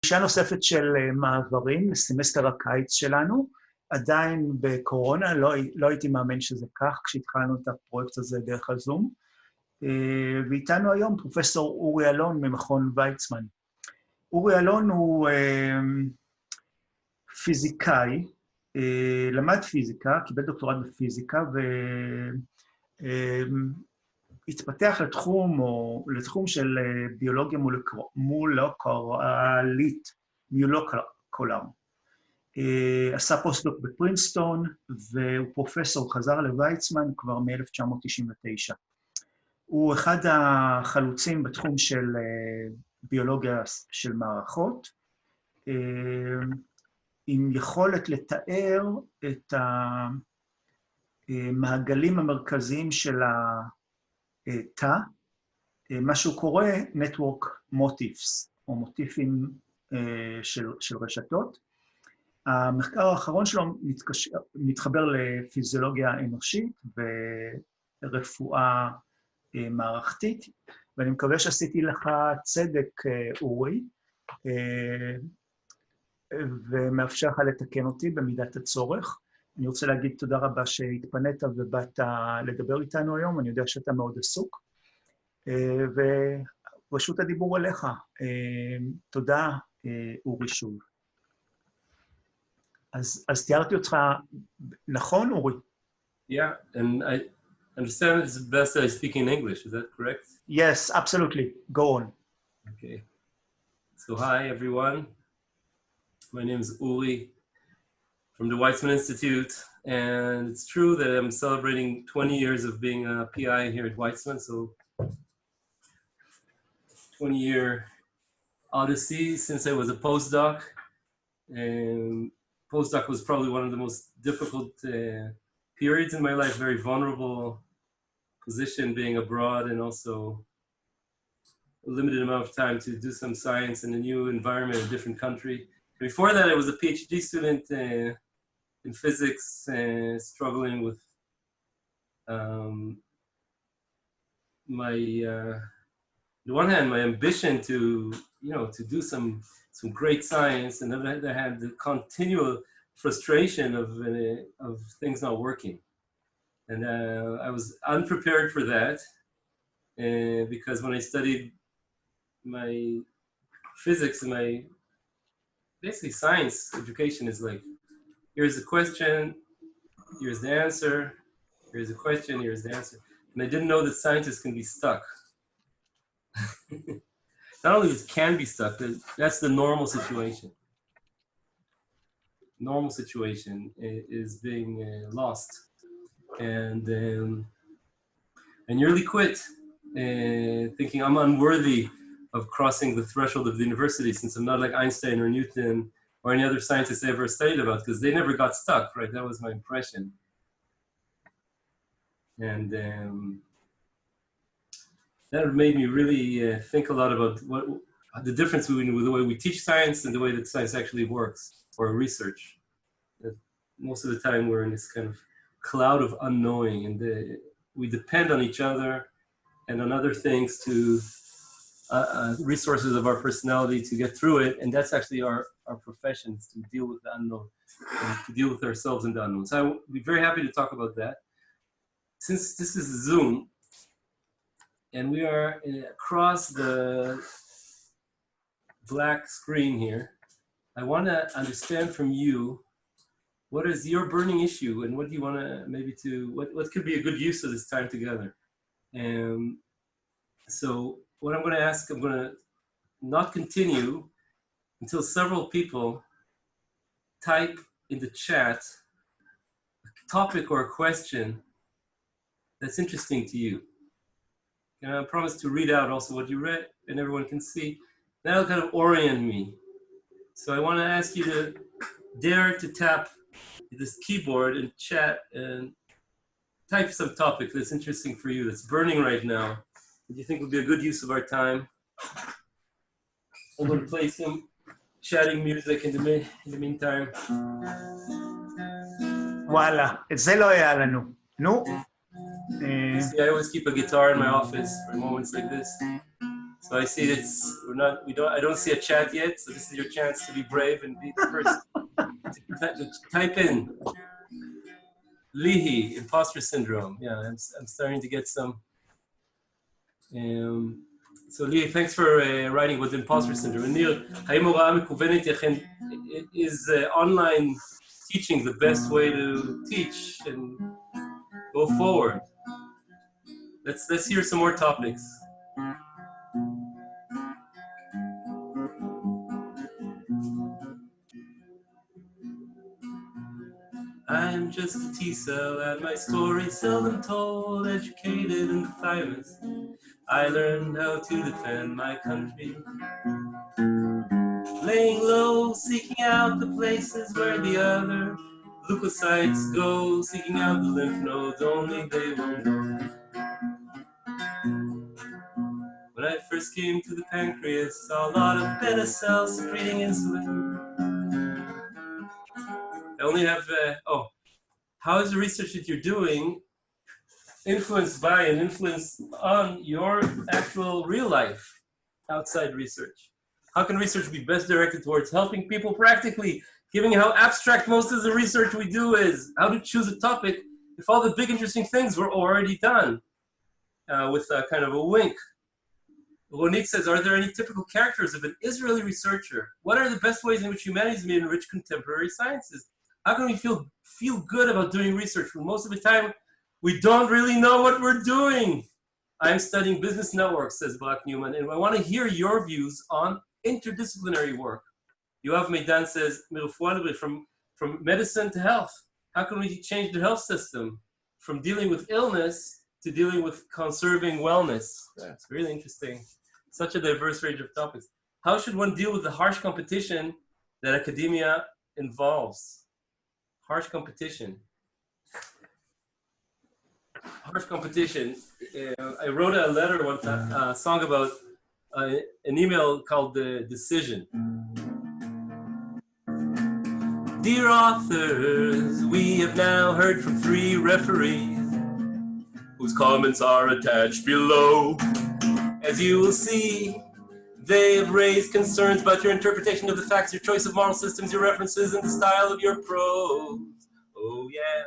פגישה נוספת של מעברים לסמסטר הקיץ שלנו, עדיין בקורונה, לא הייתי מאמין שזה כך כשהתחלנו את הפרויקט הזה דרך הזום. ואיתנו היום פרופסור אורי אלון ממכון ויצמן. אורי אלון הוא פיזיקאי, למד פיזיקה, קיבל דוקטורט בפיזיקה, והתפתח לתחום של ביולוגיה מולקולרית, מולקולר. עשה פוסט-דוק בפרינסטון, והוא פרופסור, חזר לוויצמן כבר מ-1999. הוא אחד החלוצים בתחום של ביולוגיה של מערכות, עם יכולת לתאר את המעגלים המרכזיים של התא, מה שהוא קורא network motifs, או מוטיפים של רשתות. המחקר האחרון שלו מתחבר לפיזיולוגיה אנושית ורפואה מערכתית, ואני מקווה שעשיתי לך צדק, אורי, ומאפשר לך לתקן אותי במידת הצורך. אני רוצה להגיד תודה רבה שהתפנית ובאת לדבר איתנו היום, אני יודע שאתה מאוד עסוק, ורשות הדיבור עליך. תודה, אורי, שוב. אז תיארתי אותך, נכון, אורי? Yeah, and I understand it's best that I speak in English, is that correct? Yes, absolutely. Go on. Okay. So hi, everyone. My name is Uri from the Weizmann Institute, and it's true that I'm celebrating 20 years of being a PI here at Weizmann, so 20-year odyssey since I was a postdoc. And postdoc was probably one of the most difficult periods in my life, very vulnerable position being abroad and also a limited amount of time to do some science in a new environment, a different country. Before that, I was a PhD student in physics, struggling with on the one hand, my ambition to, to do some great science, and then I had the continual frustration of things not working. And I was unprepared for that, because when I studied my physics and my basically science education is like, here's the question, here's the answer, here's the question, here's the answer. And I didn't know that scientists can be stuck. Not only can be stuck, that's the normal situation. Normal situation is being lost. And nearly quit, thinking I'm unworthy of crossing the threshold of the university since I'm not like Einstein or Newton or any other scientist I ever studied about, because they never got stuck, right? That was my impression. And that made me really think a lot about what the difference between the way we teach science and the way that science actually works, or research. That most of the time we're in this kind of cloud of unknowing, and we depend on each other and on other things to resources of our personality to get through it, and that's actually our profession, is to deal with the unknown, and to deal with ourselves in the unknown. So I would be very happy to talk about that. Since this is Zoom, and we are across the black screen here, I want to understand from you, what is your burning issue, and what do you want to what could be a good use of this time together? So what I'm going to ask, I'm going to not continue until several people type in the chat a topic or a question that's interesting to you. And I promise to read out also what you read, and everyone can see. That'll kind of orient me. So I want to ask you to dare to tap this keyboard and chat and type some topic that's interesting for you, that's burning right now, that you think would be a good use of our time. I'm going to play some chatting music in the meantime. וואלה, את זה לא היה לנו. נו. See, I always keep a guitar in my office for moments like this. So I see I don't see a chat yet, so this is your chance to be brave and be the first to type in Lihi, imposter syndrome. Yeah, I'm starting to get some. So Lihi, thanks for writing with imposter syndrome. And Nir, האם הוראה מקוונת is online teaching the best way to teach and go forward? Let's hear some more topics. I'm just a T-cell and my story seldom told, educated in the thymus. I learned how to defend my country. Laying low, seeking out the places where the other leukocytes go, seeking out the lymph nodes, only they will know. When I first came to the pancreas, saw a lot of beta cells secreting insulin. I only have, how is the research that you're doing influenced by and influenced on your actual real life outside research? How can research be best directed towards helping people practically, given how abstract most of the research we do is? How to choose a topic if all the big interesting things were already done? With a kind of a wink. Ronit says, are there any typical characters of an Israeli researcher? What are the best ways in which humanities may enrich contemporary sciences? How can we feel good about doing research when most of the time we don't really know what we're doing? I'm studying business networks, says Black Newman, and I want to hear your views on interdisciplinary work. Yoav Meidan says, from medicine to health. How can we change the health system from dealing with illness to dealing with conserving wellness? That's really interesting. Such a diverse range of topics. How should one deal with the harsh competition that academia involves? Harsh competition. Harsh competition. I wrote a letter one time, a song about an email called The Decision. Dear authors, we have now heard from 3 referees whose comments are attached below. As you will see, they have raised concerns about your interpretation of the facts, your choice of moral systems, your references, and the style of your prose. Oh yeah.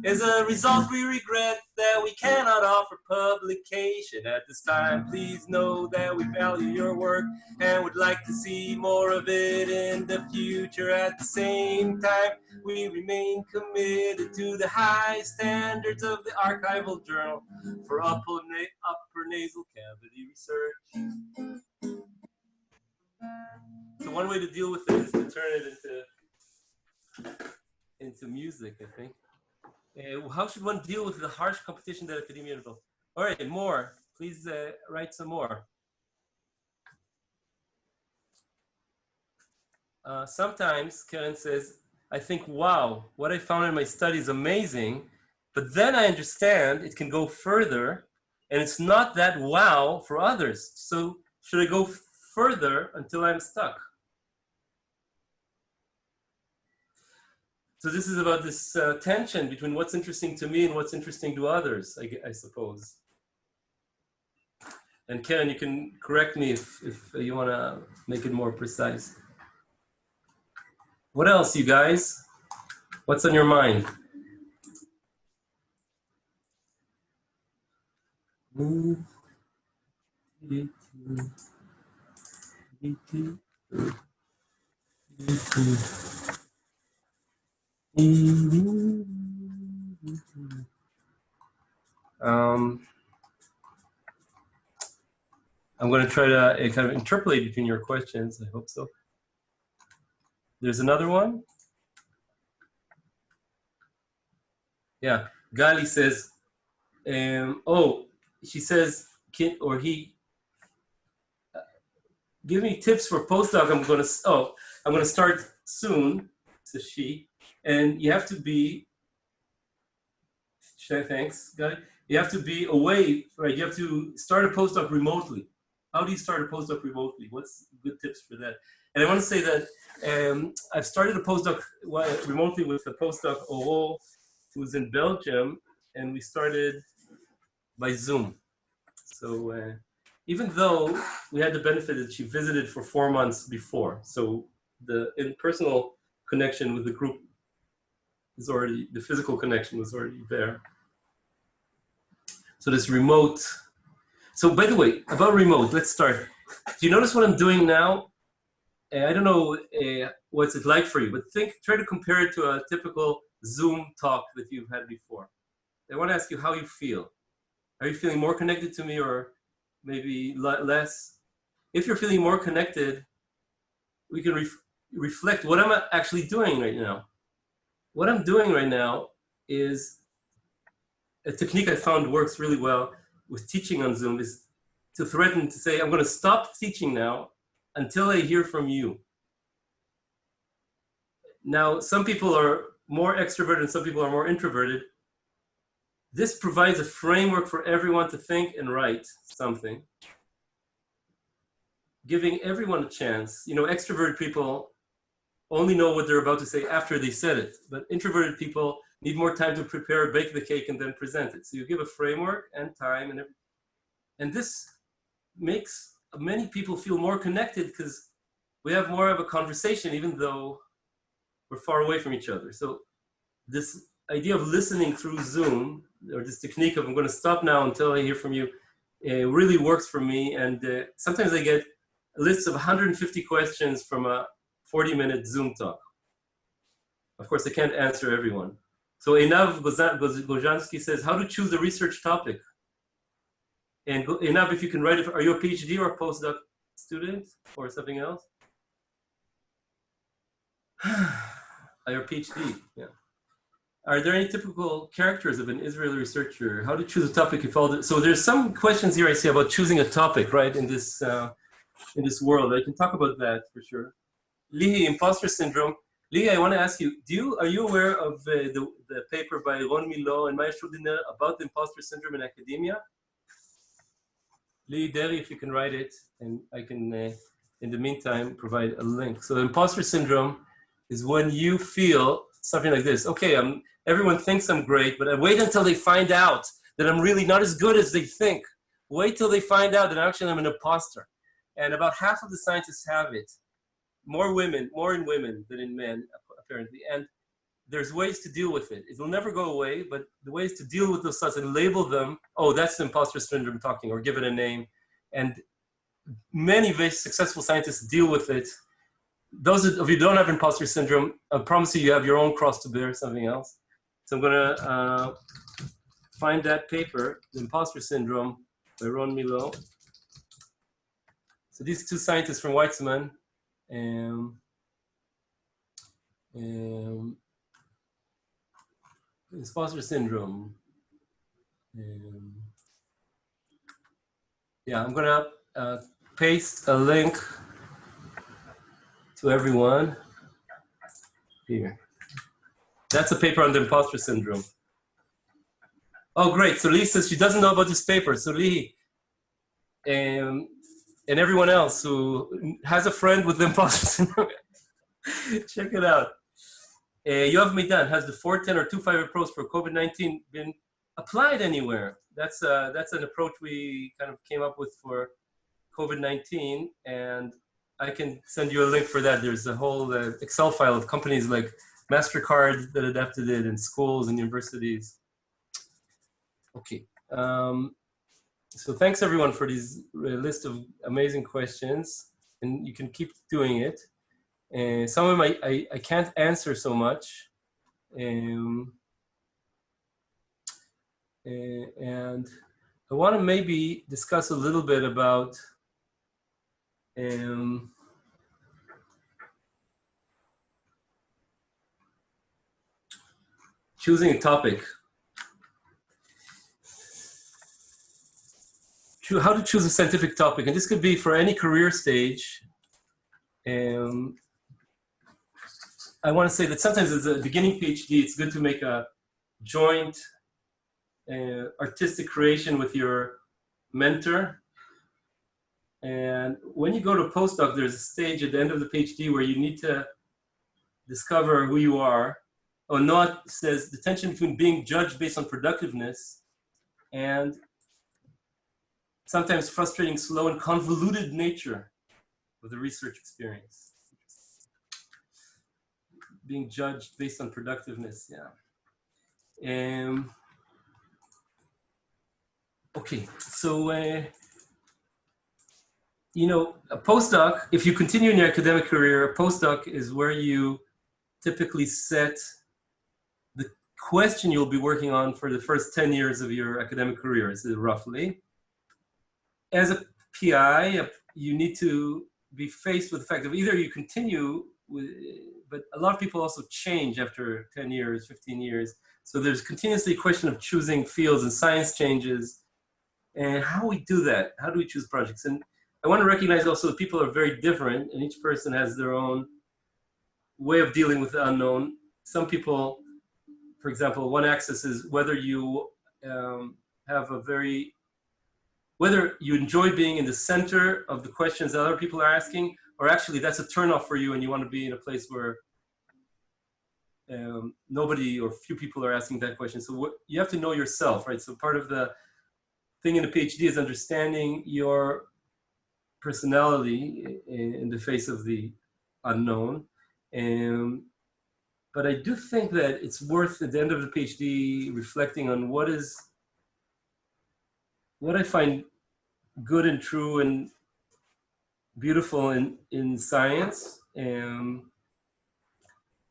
As a result, we regret that we cannot offer publication at this time. Please know that we value your work and would like to see more of it in the future. At the same time, we remain committed to the high standards of the archival journal for upper nasal cavity research. So one way to deal with it is to turn it into music, I think. How should one deal with the harsh competition that academia involves? All right, more. Please write some more. Sometimes Karen says, I think, wow, what I found in my study is amazing, but then I understand it can go further, and it's not that wow for others. So should I go further until I'm stuck? So this is about this tension between what's interesting to me and what's interesting to others, I suppose. And Karen, you can correct me if you want to make it more precise. What else, you guys? What's on your mind? I'm going to try to kind of interpolate between your questions. I hope so. There's another one. Yeah, Gali says, she says, give me tips for postdoc. I'm going to start soon, says she. And you have to be, thanks, Gali. You have to be away, right? You have to start a postdoc remotely. How do you start a postdoc remotely? What's good tips for that? And I want to say that I've started a postdoc remotely with the postdoc Uri, who's in Belgium, and we started by Zoom. So even though we had the benefit that she visited for 4 months before. So the impersonal connection with the group is already, the physical connection was already there. So this remote, so by the way, about remote, let's start. Do you notice what I'm doing now? I don't know what's it like for you, but try to compare it to a typical Zoom talk that you've had before. I want to ask you how you feel. Are you feeling more connected to me or maybe less? If you're feeling more connected, we can reflect what I'm actually doing right now. What I'm doing right now is a technique I found works really well with teaching on Zoom is to threaten to say, I'm going to stop teaching now until I hear from you. Now, some people are more extroverted and some people are more introverted. This provides a framework for everyone to think and write something, giving everyone a chance. You know, extroverted people only know what they're about to say after they said it, but introverted people need more time to prepare, bake the cake, and then present it. So you give a framework and time and everything. And this makes many people feel more connected because we have more of a conversation even though we're far away from each other. So this idea of listening through Zoom, or this technique of I'm going to stop now until I hear from you, really works for me. And sometimes I get a list of 150 questions from a 40-minute Zoom talk. Of course, I can't answer everyone. So Einav Gojansky says, how to choose a research topic? And Einav, if you can write it, are you a PhD or a postdoc student or something else? You're a PhD, yeah. Are there any typical characters of an Israeli researcher? How to choose a topic if all the, so there's some questions here I see about choosing a topic, right, in this world. I can talk about that for sure. Lihi, imposter syndrome. Lihi, I want to ask you, are you aware of the paper by Ron Milo and Maya Shudiner about the imposter syndrome in academia? Lihi Derry, if you can write it, and I can, in the meantime, provide a link. So imposter syndrome is when you feel something like this. Okay, everyone thinks I'm great, but I wait until they find out that I'm really not as good as they think. Wait till they find out that actually I'm an imposter. And about half of the scientists have it. More in women than in men, apparently. And there's ways to deal with it. It will never go away, but the ways to deal with those thoughts and label them, oh, that's the imposter syndrome talking, or give it a name. And many very successful scientists deal with it. Those of you who don't have imposter syndrome, I promise you have your own cross to bear, something else. So I'm gonna find that paper, The Imposter Syndrome by Ron Milo. So these two scientists from Weizmann, imposter syndrome. Yeah, I'm gonna paste a link to everyone here. That's a paper on the imposter syndrome. Oh, great. So Lee says she doesn't know about this paper. So Lee, and everyone else who has a friend with the imposter syndrome, check it out. Yoav Midan, has the 410 or 2.5 approach for COVID-19 been applied anywhere? That's an approach we kind of came up with for COVID-19, and I can send you a link for that. There's a whole Excel file of companies like MasterCard that adapted it, and schools and universities. Okay. So thanks everyone for this list of amazing questions, and you can keep doing it. Some of them I can't answer so much. And I want to maybe discuss a little bit about choosing a topic. How to choose a scientific topic, and this could be for any career stage. I want to say that sometimes as a beginning PhD, it's good to make a joint artistic creation with your mentor. And when you go to postdoc, there's a stage at the end of the PhD where you need to discover who you are. Oh, Noah says the tension between being judged based on productiveness and sometimes frustrating, slow, and convoluted nature of the research experience. Being judged based on productiveness, yeah. Okay, so, you know, a postdoc, if you continue in your academic career, a postdoc is where you typically set the question you'll be working on for the first 10 years of your academic career, roughly. As a PI, you need to be faced with the fact of either you continue with, but a lot of people also change after 10 years, 15 years. So there's continuously a question of choosing fields, and science changes. And how we do that, how do we choose projects? And I want to recognize also that people are very different, and each person has their own way of dealing with the unknown. Some people, for example, one axis is whether you have a very, whether you enjoy being in the center of the questions that other people are asking, or actually that's a turnoff for you and you want to be in a place where nobody or few people are asking that question. So you have to know yourself, right? So part of the thing in a PhD is understanding your personality in the face of the unknown. But I do think that it's worth, at the end of the PhD, reflecting on what I find good and true and beautiful in science.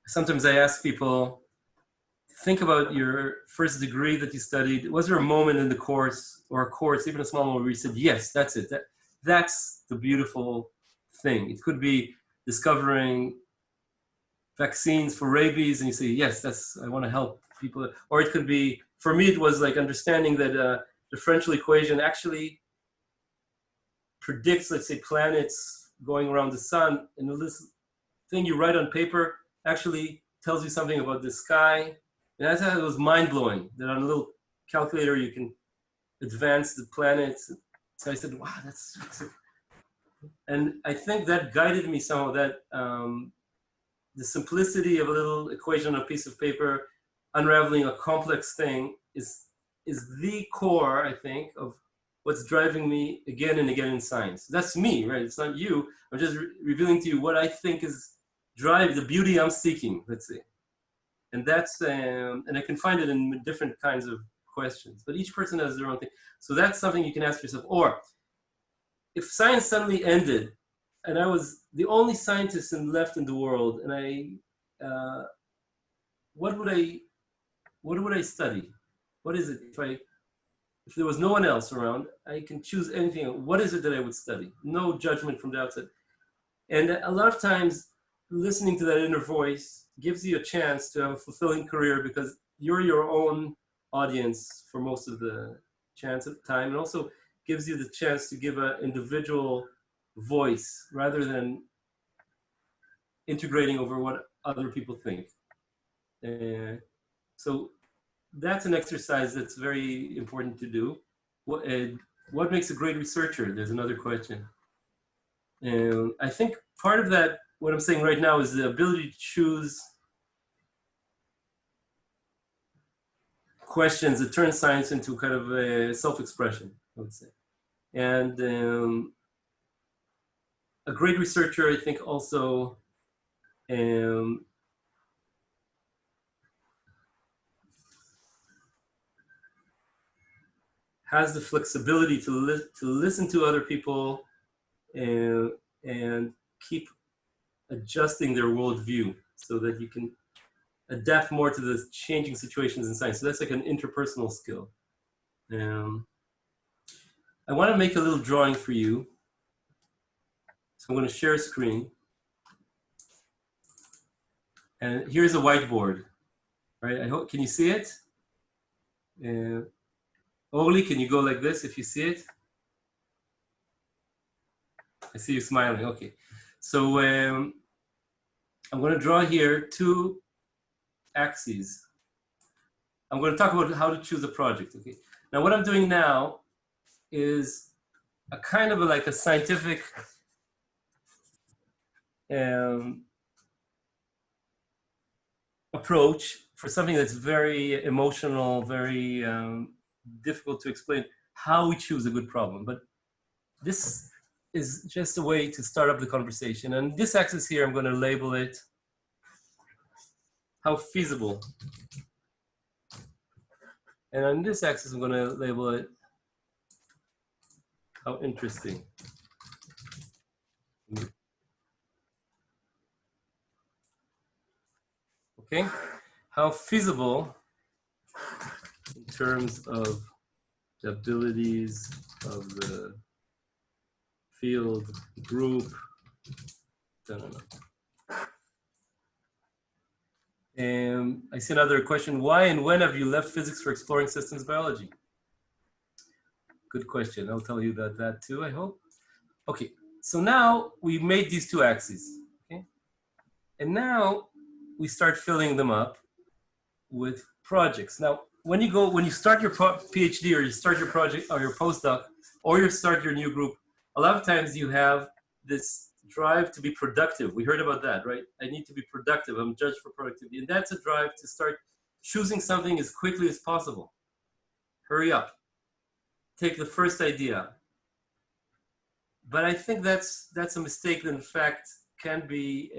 Sometimes I ask people, think about your first degree that you studied. Was there a moment in the course, or a course, even a small one, where you said, yes, that's it. That's the beautiful thing. It could be discovering vaccines for rabies, and you say, yes, I want to help people. Or it could be, for me, it was like understanding that the differential equation actually predicts, let's say, planets going around the sun, and this thing you write on paper actually tells you something about the sky. And that's how it was mind-blowing, that on a little calculator you can advance the planets. So I said, wow, that's and I think that guided me somehow, that the simplicity of a little equation on a piece of paper, unraveling a complex thing, is the core, I think, of what's driving me again and again in science. That's me, right? It's not you. I'm just revealing to you what I think is the beauty I'm seeking, let's say. And that's, and I can find it in different kinds of questions, but each person has their own thing. So that's something you can ask yourself. Or if science suddenly ended and I was the only scientist left in the world, and what would I study? What is it? If there was no one else around, I can choose anything. What is it that I would study? No judgment from the outside. And a lot of times, listening to that inner voice gives you a chance to have a fulfilling career, because you're your own audience for most of the chance of time, and also gives you the chance to give an individual voice rather than integrating over what other people think. So that's an exercise that's very important to do. What makes a great researcher? There's another question. I think part of that, what I'm saying right now, is the ability to choose questions that turn science into kind of a self-expression, I would say. And a great researcher, I think, also has the flexibility to listen to other people and keep adjusting their worldview so that you can adapt more to the changing situations in science. So that's like an interpersonal skill. I want to make a little drawing for you. So I'm going to share a screen. And here's a whiteboard, right? I hope, can you see it? Uri, can you go like this if you see it? I see you smiling, okay. So I'm going to draw here two axes. I'm going to talk about how to choose a project, okay? Now what I'm doing now is a kind of like a scientific approach for something that's very emotional, very difficult to explain. how we choose a good problem. But this is just a way to start up the conversation. And this axis here, I'm going to label it how feasible. And on this axis, I'm going to label it how interesting. Okay, how feasible in terms of the abilities of the field, group, I see another question. Why and when have you left physics for exploring systems biology? Good question. I'll tell you that too, I hope. Okay, so now we made these two axes, okay? And now we start filling them up with projects. Now, when you start your PhD or you start your project or your postdoc or you start your new group, a lot of times you have this drive to be productive. We heard about that, right? I need to be productive. I'm judged for productivity. And that's a drive to start choosing something as quickly as possible. Hurry up. Take the first idea. But I think that's a mistake that in fact can be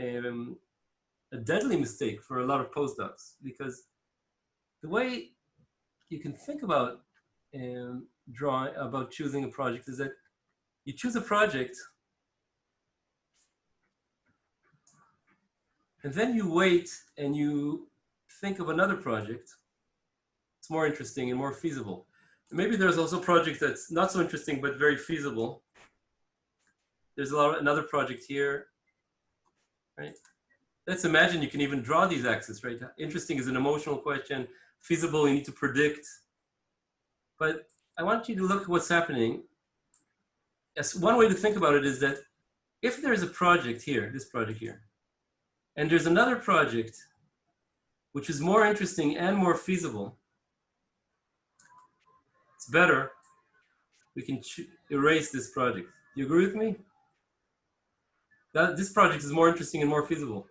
a deadly mistake for a lot of postdocs, because the way you can think about choosing a project is that you choose a project and then you wait and you think of another project. It's more interesting and more feasible. And maybe there's also a project that's not so interesting but very feasible. There's another project here, right? Let's imagine you can even draw these axes, right? Interesting is an emotional question. Feasible, you need to predict. But I want you to look at what's happening. Yes, one way to think about it is that if there's a project here, this project here, and there's another project which is more interesting and more feasible, it's better, we can erase this project. Do you agree with me? That this project is more interesting and more feasible.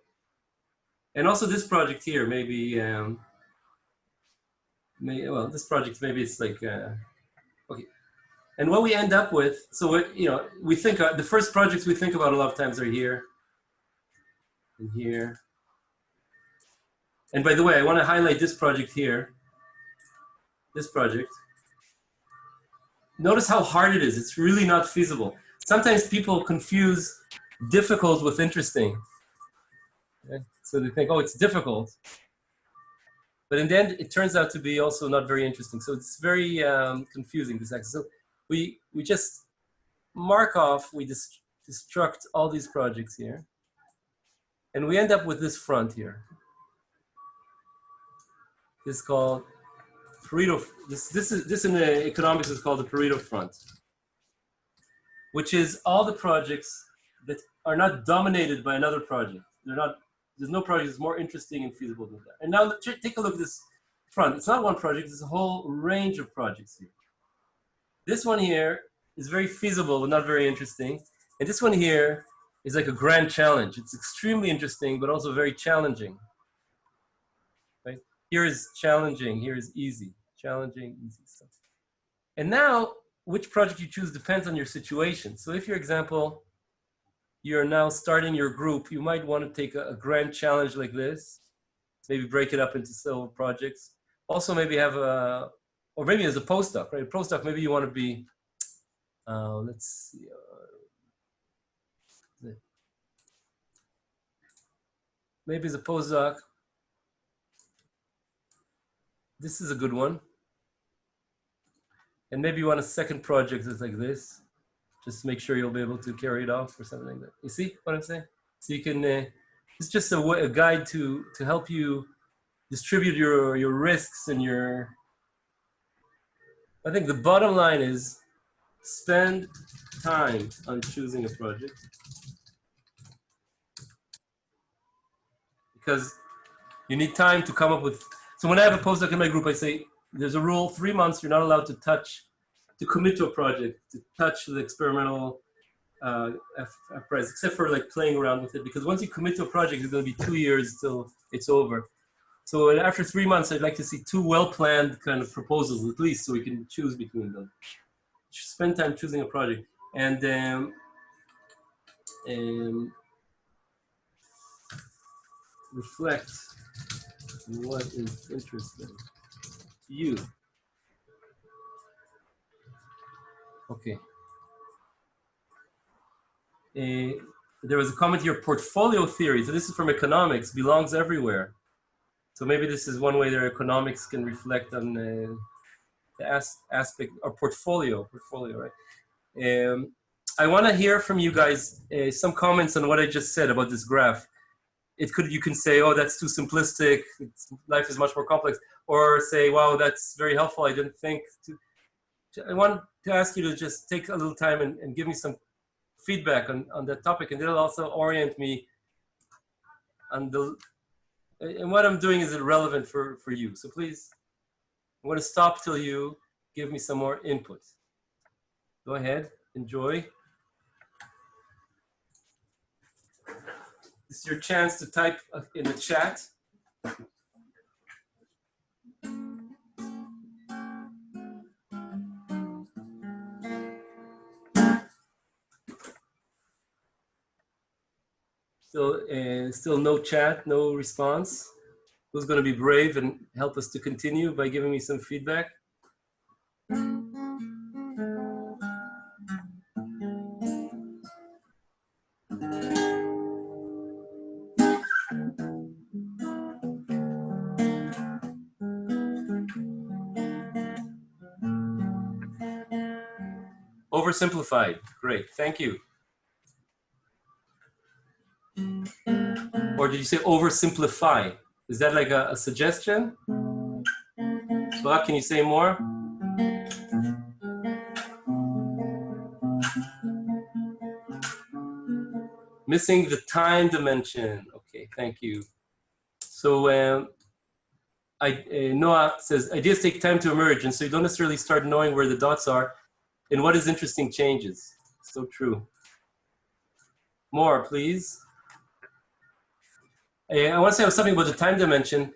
And also this project here, maybe, well, this project, maybe it's like, okay. And what we end up with, so we think, the first projects we think about a lot of times are here, and here. And by the way, I want to highlight this project here, this project. Notice how hard it is. It's really not feasible. Sometimes people confuse difficult with interesting. Okay? So they think, oh, it's difficult. But in the end, it turns out to be also not very interesting. So it's very confusing, this axis. So we just mark off, we destruct all these projects here. And we end up with this front here. This is called Pareto. This in the economics is called the Pareto Front, which is all the projects that are not dominated by another project. There's no project that's more interesting and feasible than that. And now take a look at this front. It's not one project, it's a whole range of projects here. This one here is very feasible, but not very interesting. And this one here is like a grand challenge. It's extremely interesting, but also very challenging. Right? Here is challenging, here is easy. Challenging, easy stuff. And now, which project you choose depends on your situation. So if, for example, you're now starting your group, you might want to take a grand challenge like this, maybe break it up into several projects. Also maybe have or maybe as a postdoc, right? A postdoc, maybe you want to be, let's see. Maybe as a postdoc, this is a good one. And maybe you want a second project that's like this. Just make sure you'll be able to carry it off or something like that. You see what I'm saying? So you can, it's just a guide to help you distribute your risks and I think the bottom line is spend time on choosing a project. Because you need time to come up with, so when I have a postdoc in my group, I say, there's a rule, 3 months, you're not allowed to commit to a project, to touch the experimental apparatus, except for like playing around with it. Because once you commit to a project, it's going to be 2 years till it's over. So after 3 months, I'd like to see 2 well-planned kind of proposals at least, so we can choose between them. spend time choosing a project. And reflect on what is interesting to you. Okay. There was a comment here, portfolio theory. So this is from economics, belongs everywhere. So maybe this is one way that economics can reflect on the aspect or portfolio, right? I want to hear from you guys some comments on what I just said about this graph. You can say, oh, that's too simplistic. Life is much more complex. Or say, wow, that's very helpful. I didn't think to. I want to ask you to just take a little time and give me some feedback on that topic, and it'll also orient me on and what I'm doing is relevant for you. So please, I'm going to stop till you give me some more input. Go ahead, enjoy. This is your chance to type in the chat. Still no chat, no response. Who's going to be brave and help us to continue by giving me some feedback? Oversimplified. Great, thank you. Or did you say oversimplify? Is that like a suggestion? Prof, can you say more? Missing the time dimension. Okay, thank you. So Noah says, ideas take time to emerge, and so you don't necessarily start knowing where the dots are and what is interesting changes. So true. More, please. I want to say something about the time dimension.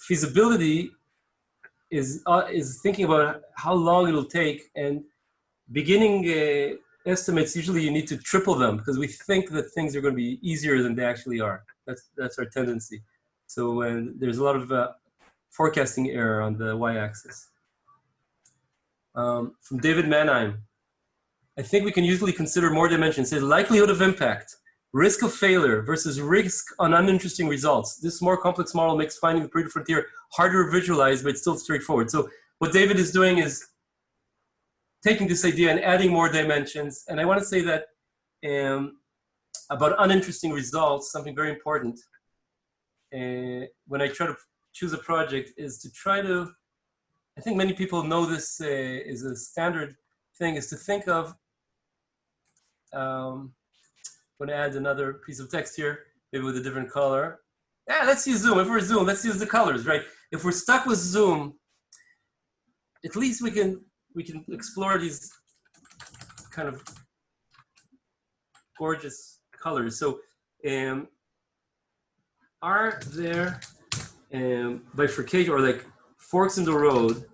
Feasibility is thinking about how long it'll take, and beginning estimates, usually you need to triple them because we think that things are going to be easier than they actually are. That's our tendency. So there's a lot of forecasting error on the y-axis. From David Mannheim, I think we can usually consider more dimensions. Say likelihood of impact, risk of failure versus risk on uninteresting results. This more complex model makes finding the Pareto frontier harder to visualize, but it's still straightforward. So what David is doing is taking this idea and adding more dimensions. And I want to say that about uninteresting results, something very important when I try to choose a project is to try to, I think many people know this is a standard thing, is to think of, I'm going to add another piece of text here, maybe with a different color. Yeah, let's use Zoom. If we're Zoom, let's use the colors, right? If we're stuck with Zoom, at least we can explore these kind of gorgeous colors. So are there bifurcation or like forks in the road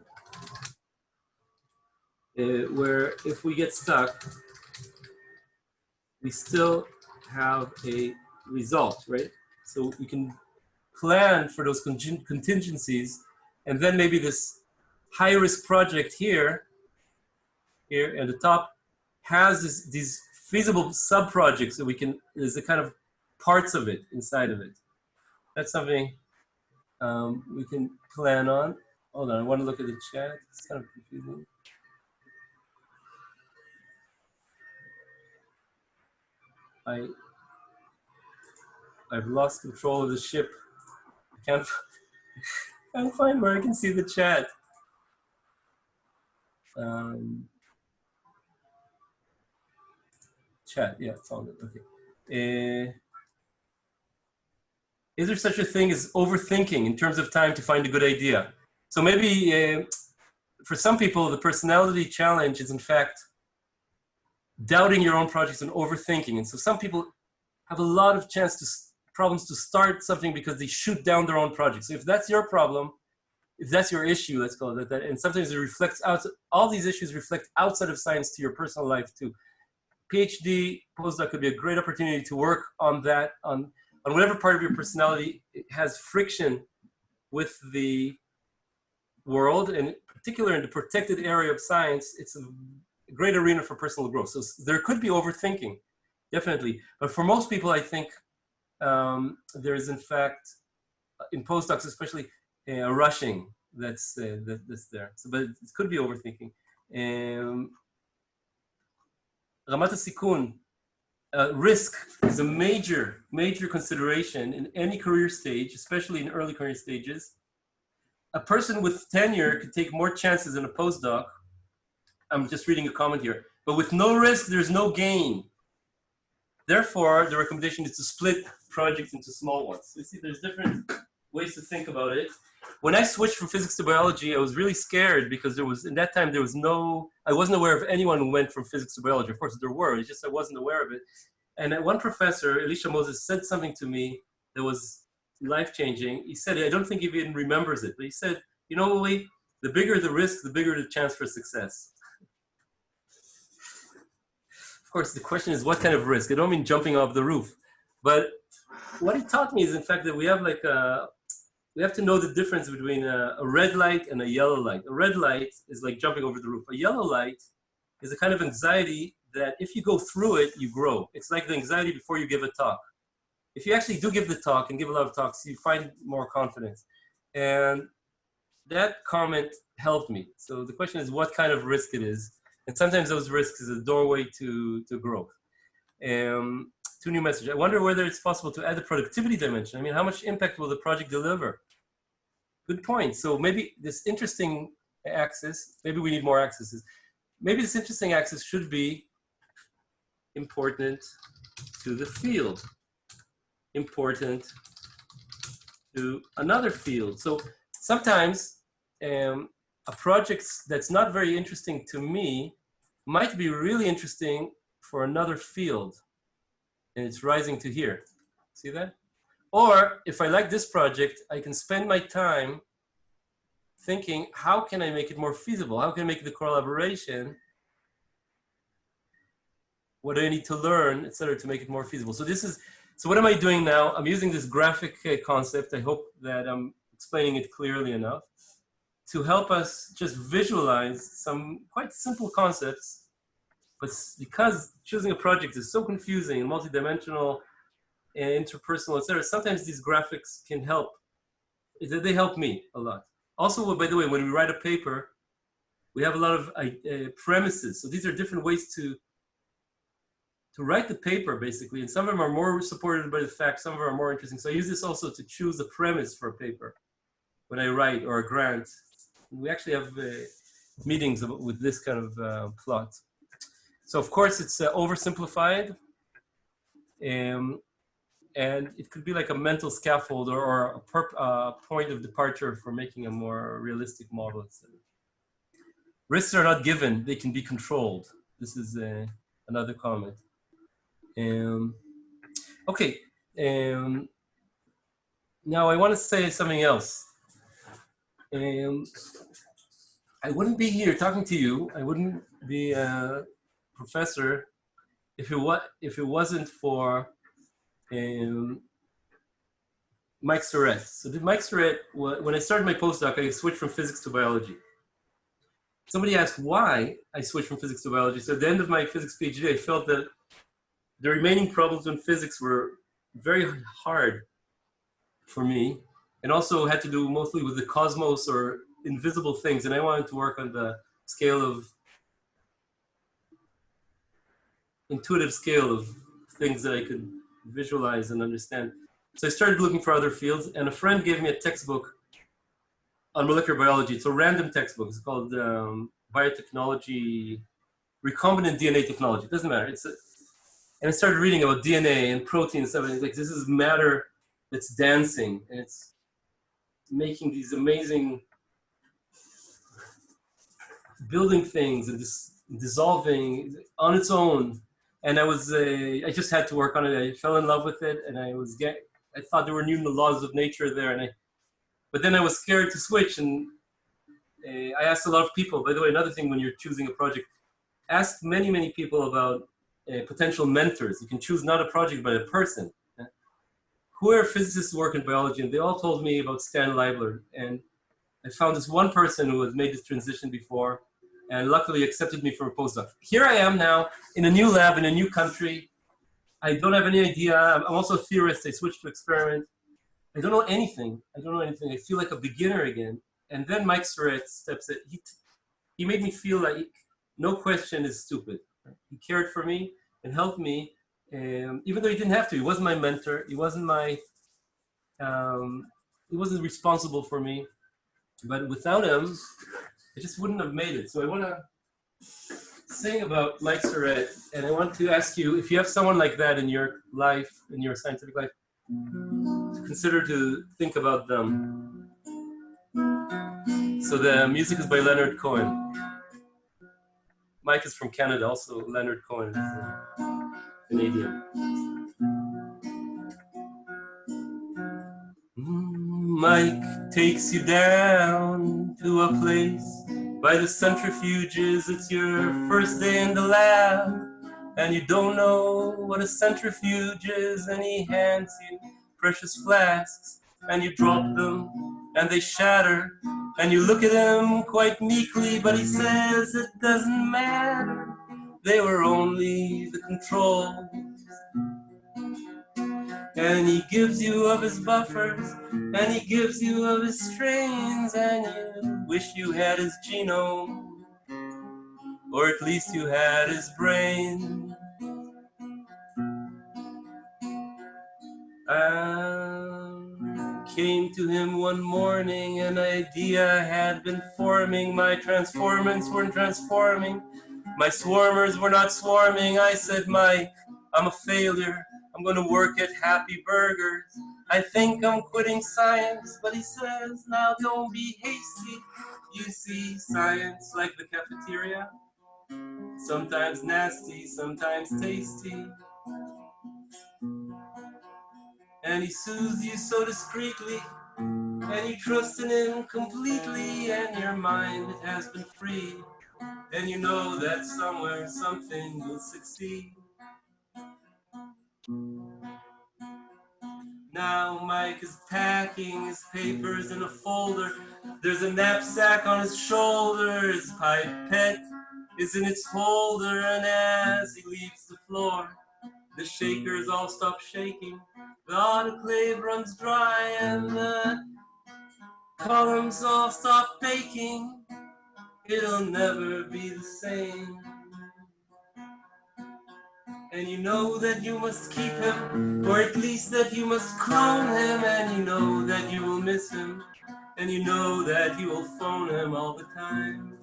where if we get stuck, we still have a result, right? So we can plan for those contingencies, and then maybe this high-risk project here at the top has these feasible sub-projects that we can, there's the kind of parts of it inside of it. That's something we can plan on. Hold on, I want to look at the chat. It's kind of confusing. I've lost control of the ship. I can't find where I can see the chat. Chat, yeah, found it. Okay. Is there such a thing as overthinking in terms of time to find a good idea? So maybe for some people, the personality challenge is in fact doubting your own projects and overthinking. And so some people have a lot of problems to start something because they shoot down their own projects. So if that's your problem, if that's your issue, let's call it that, and sometimes it reflects out, all these issues reflect outside of science to your personal life too. PhD, postdoc could be a great opportunity to work on that, on whatever part of your personality has friction with the world, and in particular in the protected area of science, it's a great arena for personal growth. So there could be overthinking, definitely. But for most people, I think there is in fact, in postdocs especially, a rushing that's there. So, but it could be overthinking. Ramat hasikun, risk is a major consideration in any career stage, especially in early career stages. A person with tenure could take more chances than a postdoc. I'm just reading a comment here. But with no risk, there's no gain. Therefore, the recommendation is to split projects into small ones. You see, there's different ways to think about it. When I switched from physics to biology, I was really scared because in that time, I wasn't aware of anyone who went from physics to biology. Of course, there were, it's just I wasn't aware of it. And one professor, Elisha Moses, said something to me that was life-changing. He said, I don't think he even remembers it, but he said, you know, Uli, the bigger the risk, the bigger the chance for success. Of course, the question is what kind of risk? I don't mean jumping off the roof, but what he taught me is in fact that we have we have to know the difference between a red light and a yellow light. A red light is like jumping over the roof. A yellow light is a kind of anxiety that if you go through it, you grow. It's like the anxiety before you give a talk. If you actually do give the talk and give a lot of talks, you find more confidence. And that comment helped me. So the question is what kind of risk it is. And sometimes those risks is a doorway to growth. Two new messages. I wonder whether it's possible to add the productivity dimension. I mean, how much impact will the project deliver? Good point. So maybe this interesting axis, maybe we need more axes. Maybe this interesting axis should be important to the field, important to another field. So sometimes a project that's not very interesting to me might be really interesting for another field, and it's rising to here. See that? Or if I like this project, I can spend my time thinking, how can I make it more feasible? How can I make the collaboration? What do I need to learn, et cetera, to make it more feasible? So so what am I doing now? I'm using this graphic concept. I hope that I'm explaining it clearly enough to help us just visualize some quite simple concepts. But because choosing a project is so confusing and multidimensional and interpersonal, et cetera, sometimes these graphics can help. They help me a lot. Also, by the way, when we write a paper, we have a lot of premises. So these are different ways to write the paper, basically. And some of them are more supported by the facts, some of them are more interesting. So I use this also to choose a premise for a paper when I write, or a grant. We actually have meetings with this kind of plot. So of course it's oversimplified, and it could be like a mental scaffold or a point of departure for making a more realistic model, etc. Risks are not given, they can be controlled. This is another comment. Okay, now I want to say something else. I wouldn't be here talking to you, I wouldn't be a professor if it wasn't for Mike Surratt. So Mike Surratt, when I started my postdoc, I switched from physics to biology. Somebody asked why I switched from physics to biology. So at the end of my physics PhD, I felt that the remaining problems in physics were very hard for me, and also had to do mostly with the cosmos or invisible things. And I wanted to work on the scale of, intuitive scale of things that I could visualize and understand. So I started looking for other fields, and a friend gave me a textbook on molecular biology. It's a random textbook. It's called Biotechnology, Recombinant DNA Technology. It doesn't matter. And I started reading about DNA and protein and stuff. And it's like, this is matter that's dancing, and it's making these amazing, building things and dissolving on its own. And I just had to work on it. I fell in love with it, and I thought there were new laws of nature there, and But then I was scared to switch, and I asked a lot of people. By the way, another thing when you're choosing a project, ask many, many people about potential mentors. You can choose not a project, but a person. Who are physicists who work in biology? And they all told me about Stan Leibler. And I found this one person who has made this transition before, and luckily accepted me for a postdoc. Here I am now in a new lab, in a new country. I don't have any idea. I'm also a theorist. I switched to experiment. I don't know anything. I don't know anything. I feel like a beginner again. And then Mike Surratt steps in. He made me feel like no question is stupid. He cared for me and helped me, even though he didn't have to. He wasn't my mentor. He wasn't my, he wasn't responsible for me. But without him, I just wouldn't have made it. So I want to sing about Mike Surratt, and I want to ask you, if you have someone like that in your life, in your scientific life, to consider to think about them. So the music is by Leonard Cohen. Mike is from Canada, also Leonard Cohen is Canadian. Mike takes you down to a place by the centrifuges. It's your first day in the lab, and you don't know what a centrifuge is, and he hands you precious flasks, and you drop them, and they shatter, and you look at him quite meekly, but he says it doesn't matter, they were only the controls. And he gives you of his buffers, and he gives you of his strains, and you wish you had his genome, or at least you had his brain. Came to him one morning, an idea had been forming. My transformants weren't transforming, my swarmers were not swarming. I said, Mike, I'm a failure, I'm gonna work at Happy Burgers. I think I'm quitting science, but he says, now don't be hasty. You see, science like the cafeteria, sometimes nasty, sometimes tasty. And he soothes you so discreetly, and you trust in him completely, and your mind, it has been freed, and you know that somewhere something will succeed. Now Mike is packing his papers in a folder. There's a knapsack on his shoulder. His pipette is in its holder, and as he leaves the floor, the shakers all stop shaking. The autoclave runs dry, and the columns all stop baking. It'll never be the same. And you know that you must keep him, or at least that you must clone him, and you know that you will miss him, and you know that you will phone him all the time.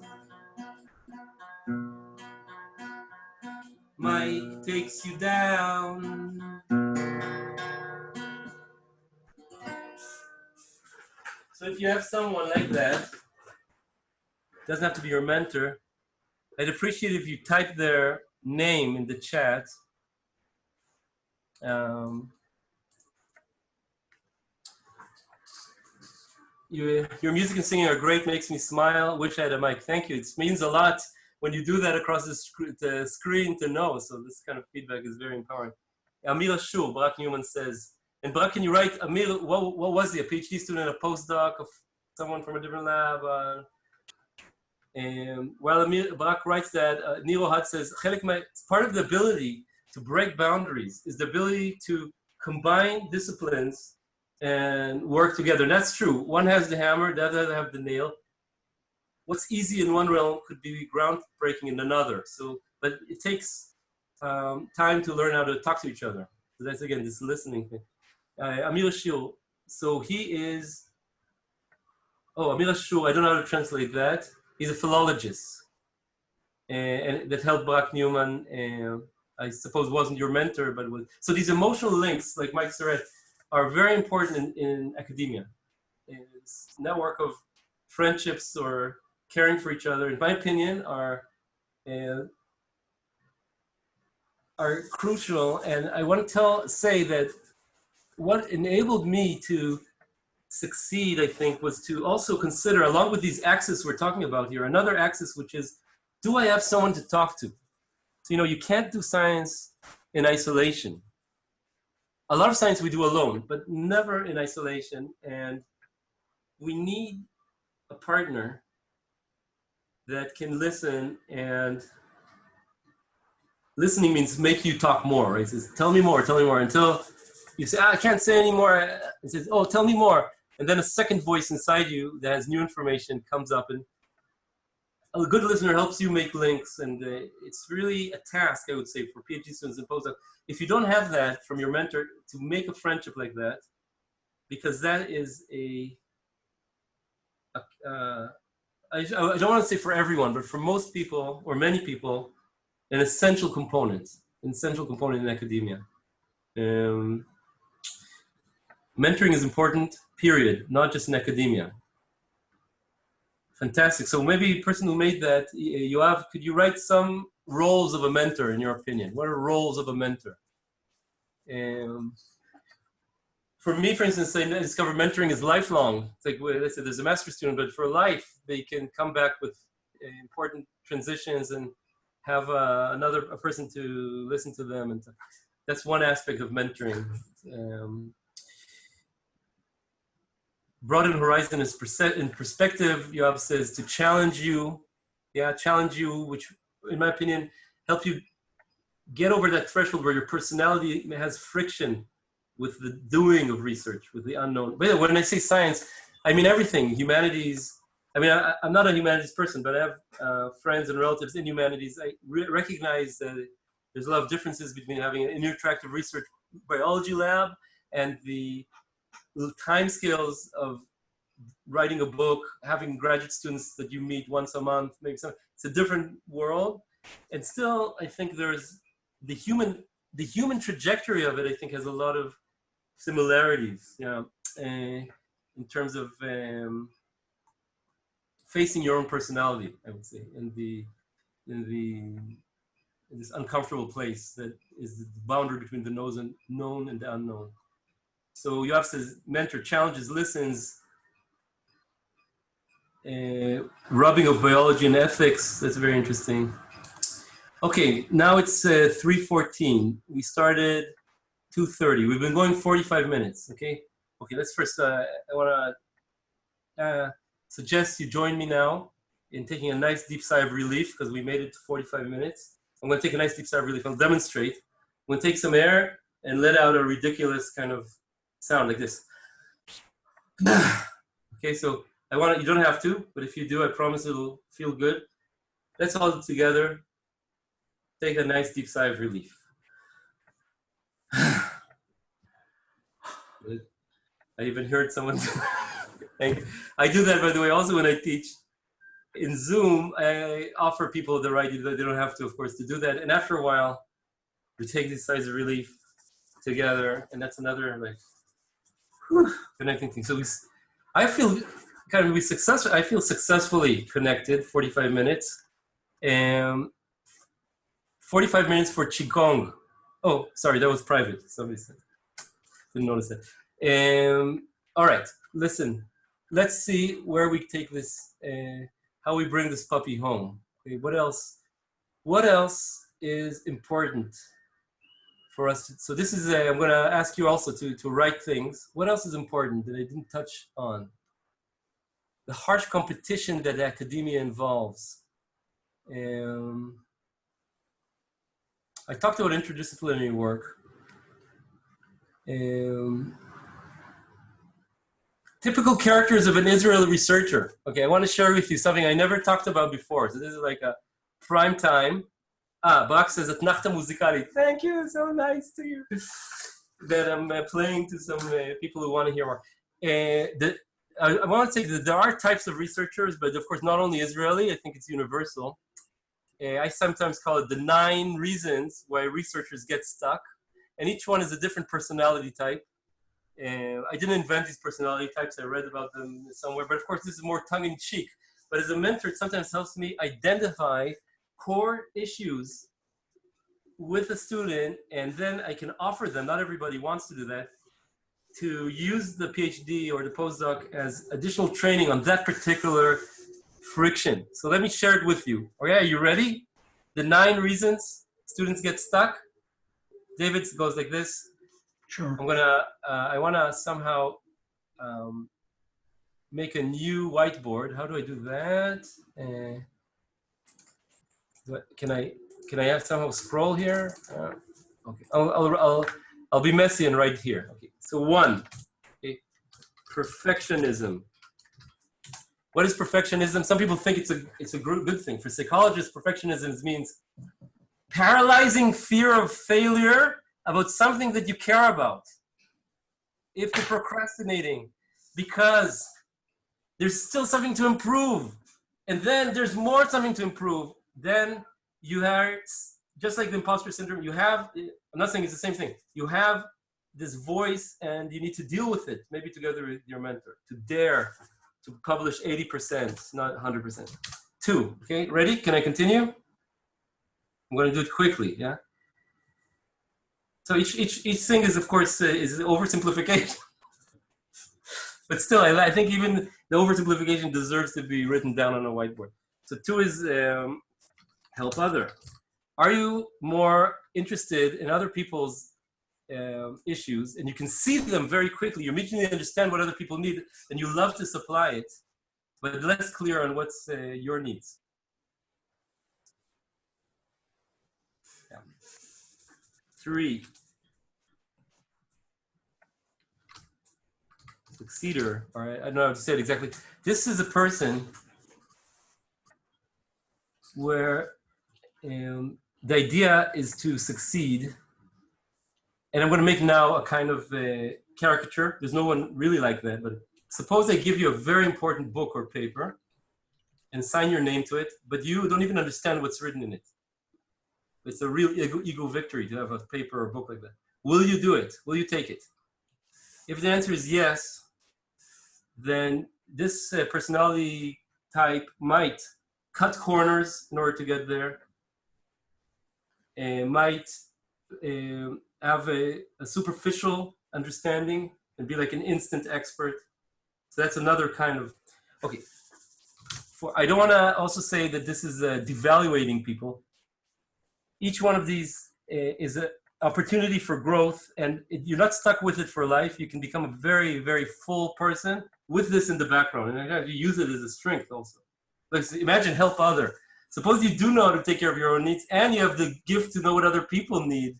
Mike takes you down. So if you have someone like that, it doesn't have to be your mentor, I'd appreciate if you type their name in the chat. Your music and singing are great, makes me smile. Wish I had a mic. Thank you. It means a lot when you do that across the screen to know. So this kind of feedback is very empowering. Amir Ashur, Barak Newman says, and Barak, can you write, Amir, what was he, a PhD student, a postdoc, of someone from a different lab? And while Barak writes that, Niro Had says, part of the ability to break boundaries is the ability to combine disciplines and work together. And that's true. One has the hammer, the other have the nail. What's easy in one realm could be groundbreaking in another. So, but it takes time to learn how to talk to each other. So that's, again, this listening thing. Amir Ashur, so he is, Amir Ashur, I don't know how to translate that. He's a philologist, and that helped Barak Newman, I suppose wasn't your mentor, but was. So these emotional links, like Mike Surratt, are very important in academia. It's a network of friendships or caring for each other, in my opinion, are crucial. And I want to say that what enabled me to succeed, I think, was to also consider, along with these axes we're talking about here, another axis, which is, do I have someone to talk to? So, you know, you can't do science in isolation. A lot of science we do alone, but never in isolation. And we need a partner that can listen, and listening means make you talk more, right? It says, tell me more, until you say, I can't say anymore. It says, oh, tell me more. And then a second voice inside you that has new information comes up, and a good listener helps you make links. And it's really a task, I would say, for PhD students and postdocs. If you don't have that from your mentor, to make a friendship like that, because that is I don't want to say for everyone, but for most people, or many people, an essential component in academia. Mentoring is important, period, not just in academia. Fantastic. So maybe the person who made that, could you write some roles of a mentor in your opinion? What are roles of a mentor? For me, for instance, I discovered mentoring is lifelong. It's like, let's say there's a master's student, but for life, they can come back with important transitions and have a person to listen to them. And that's one aspect of mentoring. Broaden horizon is in perspective. Yoav says to challenge you. Yeah, challenge you, which in my opinion, help you get over that threshold where your personality has friction with the doing of research, with the unknown. But when I say science, I mean everything, humanities. I mean, I'm not a humanities person, but I have friends and relatives in humanities. I recognize that there's a lot of differences between having an interactive research biology lab and the timescales of writing a book, having graduate students that you meet once a month, maybe some. It's a different world. And still, I think there's the human trajectory of it, I think, has a lot of similarities, in terms of facing your own personality, I would say, in this uncomfortable place that is the boundary between the known and the unknown. So Yoav says, mentor challenges, listens, rubbing of biology and ethics. That's very interesting. Okay, now it's 3:14. We started 2:30. We've been going 45 minutes, okay? Okay, let's first, I wanna suggest you join me now in taking a nice deep sigh of relief, because we made it to 45 minutes. I'm gonna take a nice deep sigh of relief. I'll demonstrate. I'm gonna take some air and let out a ridiculous kind of sound like this. Okay, so you don't have to, but if you do, I promise it'll feel good. Let's hold it together. Take a nice deep sigh of relief. I even heard someone. I do that, by the way, also when I teach. In Zoom, I offer people the right, they don't have to, of course, to do that. And after a while, we take these sighs of relief together, and that's another like connecting thing. So I feel kind of successful. I feel successfully connected. 45 minutes, 45 minutes for Qigong. Oh, sorry, that was private. Somebody said, didn't notice that. All right, listen. Let's see where we take this. How we bring this puppy home. Okay, what else? What else is important for us? So this is, I'm going to ask you also to write things. What else is important that I didn't touch on? The harsh competition that academia involves. I talked about interdisciplinary work. Typical characters of an Israeli researcher. Okay, I want to share with you something I never talked about before. So this is like a prime time. Bach says, Atnachta Muzikali. Thank you, so nice to you. That I'm playing to some people who want to hear more. I want to say that there are types of researchers, but of course not only Israeli, I think it's universal. I sometimes call it the 9 reasons why researchers get stuck. And each one is a different personality type. I didn't invent these personality types. I read about them somewhere, but of course this is more tongue-in-cheek. But as a mentor, it sometimes helps me identify core issues with a student, and then I can offer them, not everybody wants to do that, to use the PhD or the postdoc as additional training on that particular friction. So let me share it with you. Okay, are you ready? The 9 reasons students get stuck. David goes like this. Sure. I wanna somehow make a new whiteboard. How do I do that? Can I have somehow scroll here? Okay, I'll be messy and right here. Okay, so 1, okay, perfectionism. What is perfectionism? Some people think it's a good thing. For psychologists, perfectionism means paralyzing fear of failure about something that you care about. If you're procrastinating because there's still something to improve, and then there's more something to improve, then you are, just like the imposter syndrome, you have, I'm not saying it's the same thing, you have this voice and you need to deal with it, maybe together with your mentor, to dare to publish 80%, not 100%. 2, okay, ready? Can I continue? I'm going to do it quickly, yeah? So each thing is, of course, is an oversimplification. But still, I think even the oversimplification deserves to be written down on a whiteboard. So 2 is help other. Are you more interested in other people's issues, and you can see them very quickly, you immediately understand what other people need, and you love to supply it, but less clear on what's your needs? Yeah. 3, succeeder, or I don't know how to say it exactly. This is a person where the idea is to succeed. And I'm going to make now a kind of caricature. There's no one really like that, but suppose I give you a very important book or paper and sign your name to it, but you don't even understand what's written in it. It's a real ego victory to have a paper or book like that. Will you do it? Will you take it? If the answer is yes, then this personality type might cut corners in order to get there, and might have a superficial understanding and be like an instant expert. So that's another kind of, okay. I don't want to also say that this is devaluating people. Each one of these is an opportunity for growth, and you're not stuck with it for life. You can become a very, very full person with this in the background, and you use it as a strength also. Like, imagine help other. Suppose you do know how to take care of your own needs, and you have the gift to know what other people need.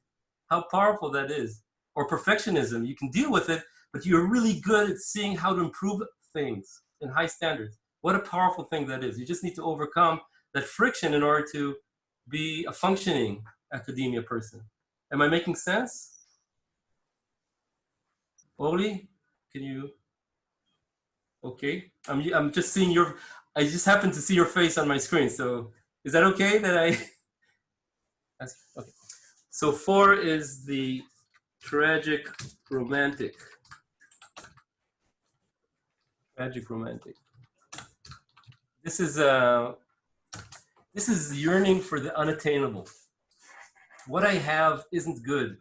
How powerful that is. Or perfectionism, you can deal with it, but you're really good at seeing how to improve things in high standards. What a powerful thing that is. You just need to overcome that friction in order to be a functioning academia person. Am I making sense? Uri, can you? Okay, I'm just seeing I just happen to see your face on my screen, so is that okay that I? Okay. So 4 is the tragic romantic. Tragic romantic. This is yearning for the unattainable. What I have isn't good.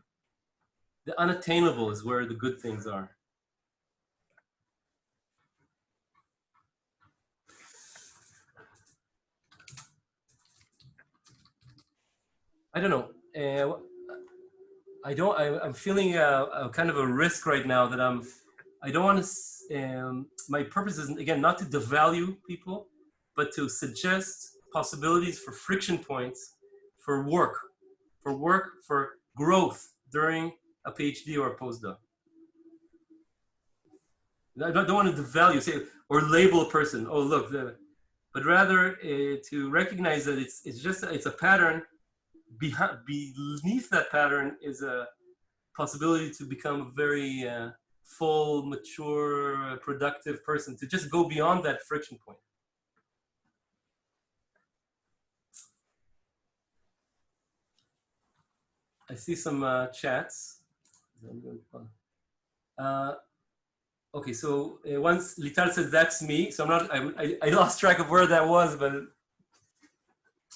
The unattainable is where the good things are. I don't know. I'm feeling a kind of a risk right now that I don't want to, my purpose is, again, not to devalue people, but to suggest possibilities for friction points for work, for growth during a PhD or a postdoc. I don't want to devalue, say, or label a person, oh, look, but rather to recognize that it's a pattern. Beneath that pattern is a possibility to become a very full, mature, productive person, to just go beyond that friction point. I see some chats. Okay, so once Lital says that's me, so I lost track of where that was, but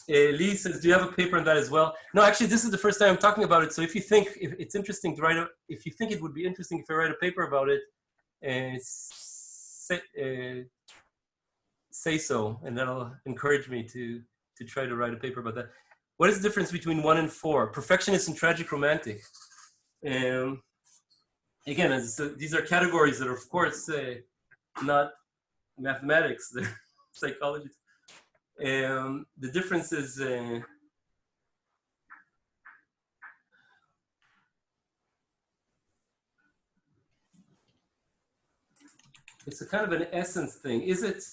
Lee says, do you have a paper on that as well? No, actually, this is the first time I'm talking about it. So if you think it's interesting to write, if you think it would be interesting if I write a paper about it, say so, and that'll encourage me to try to write a paper about that. What is the difference between 1 and 4? Perfectionist and tragic romantic. Again, these are categories that are, of course, not mathematics, they're psychology. The difference is it's a kind of an essence thing. Is it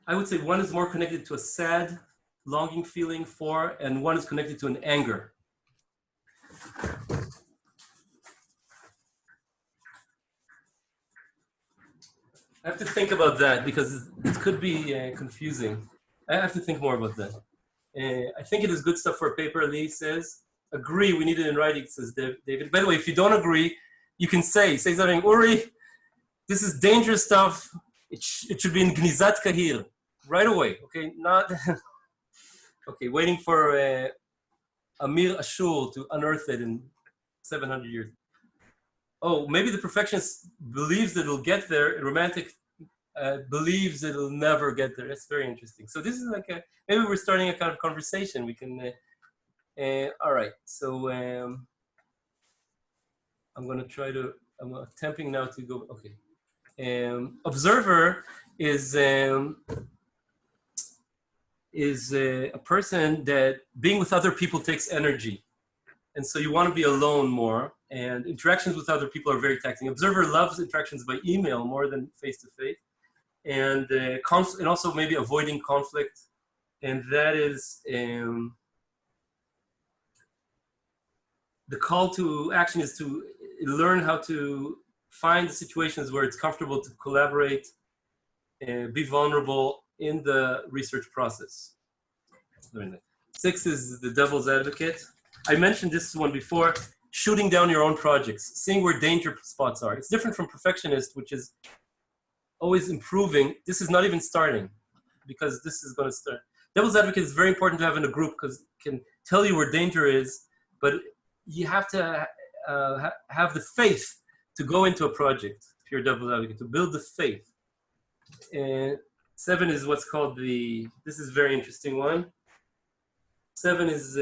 I would say 1 is more connected to a sad, longing feeling, 4, and 1 is connected to an anger. I have to think about that because it could be confusing. I have to think more about that. I think it is good stuff for a paper, Lee says. Agree, we need it in writing, says David. By the way, if you don't agree, you can say something, Uri, this is dangerous stuff. It should be in Gnizat Kahir, right away, okay? Not, okay, waiting for Amir Ashur to unearth it in 700 years. Oh, maybe the perfectionist believes that it'll get there, and romantic believes it'll never get there. That's very interesting. So this is like maybe we're starting a kind of conversation. We can, all right. So I'm gonna try to, I'm attempting now to go, okay. Observer is a person that being with other people takes energy. And so you want to be alone more, and interactions with other people are very taxing. Observer loves interactions by email more than face-to-face, and also maybe avoiding conflict. And that is the call to action is to learn how to find situations where it's comfortable to collaborate and be vulnerable in the research process. 6 is the devil's advocate. I mentioned this one before, shooting down your own projects, seeing where danger spots are. It's different from perfectionist, which is always improving. This is not even starting because this is going to start. Devil's advocate is very important to have in a group because it can tell you where danger is, but you have to have the faith to go into a project, if you're a devil's advocate, to build the faith. 7 is what's called this is a very interesting one. 7 is,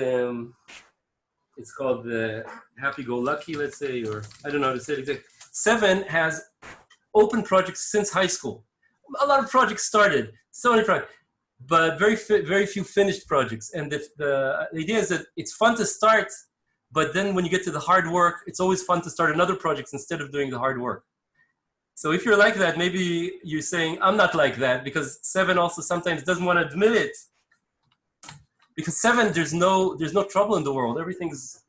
it's called the Happygolucky, let's say, or I don't know how to say it exactly. 7 has open projects since high school. A lot of projects started, so many projects, but very few finished projects. And the idea is that it's fun to start, but then when you get to the hard work, it's always fun to start another project instead of doing the hard work. So if you're like that, maybe you're saying, I'm not like that, because 7 also sometimes doesn't want to admit it. Because 7, there's no trouble in the world. Everything's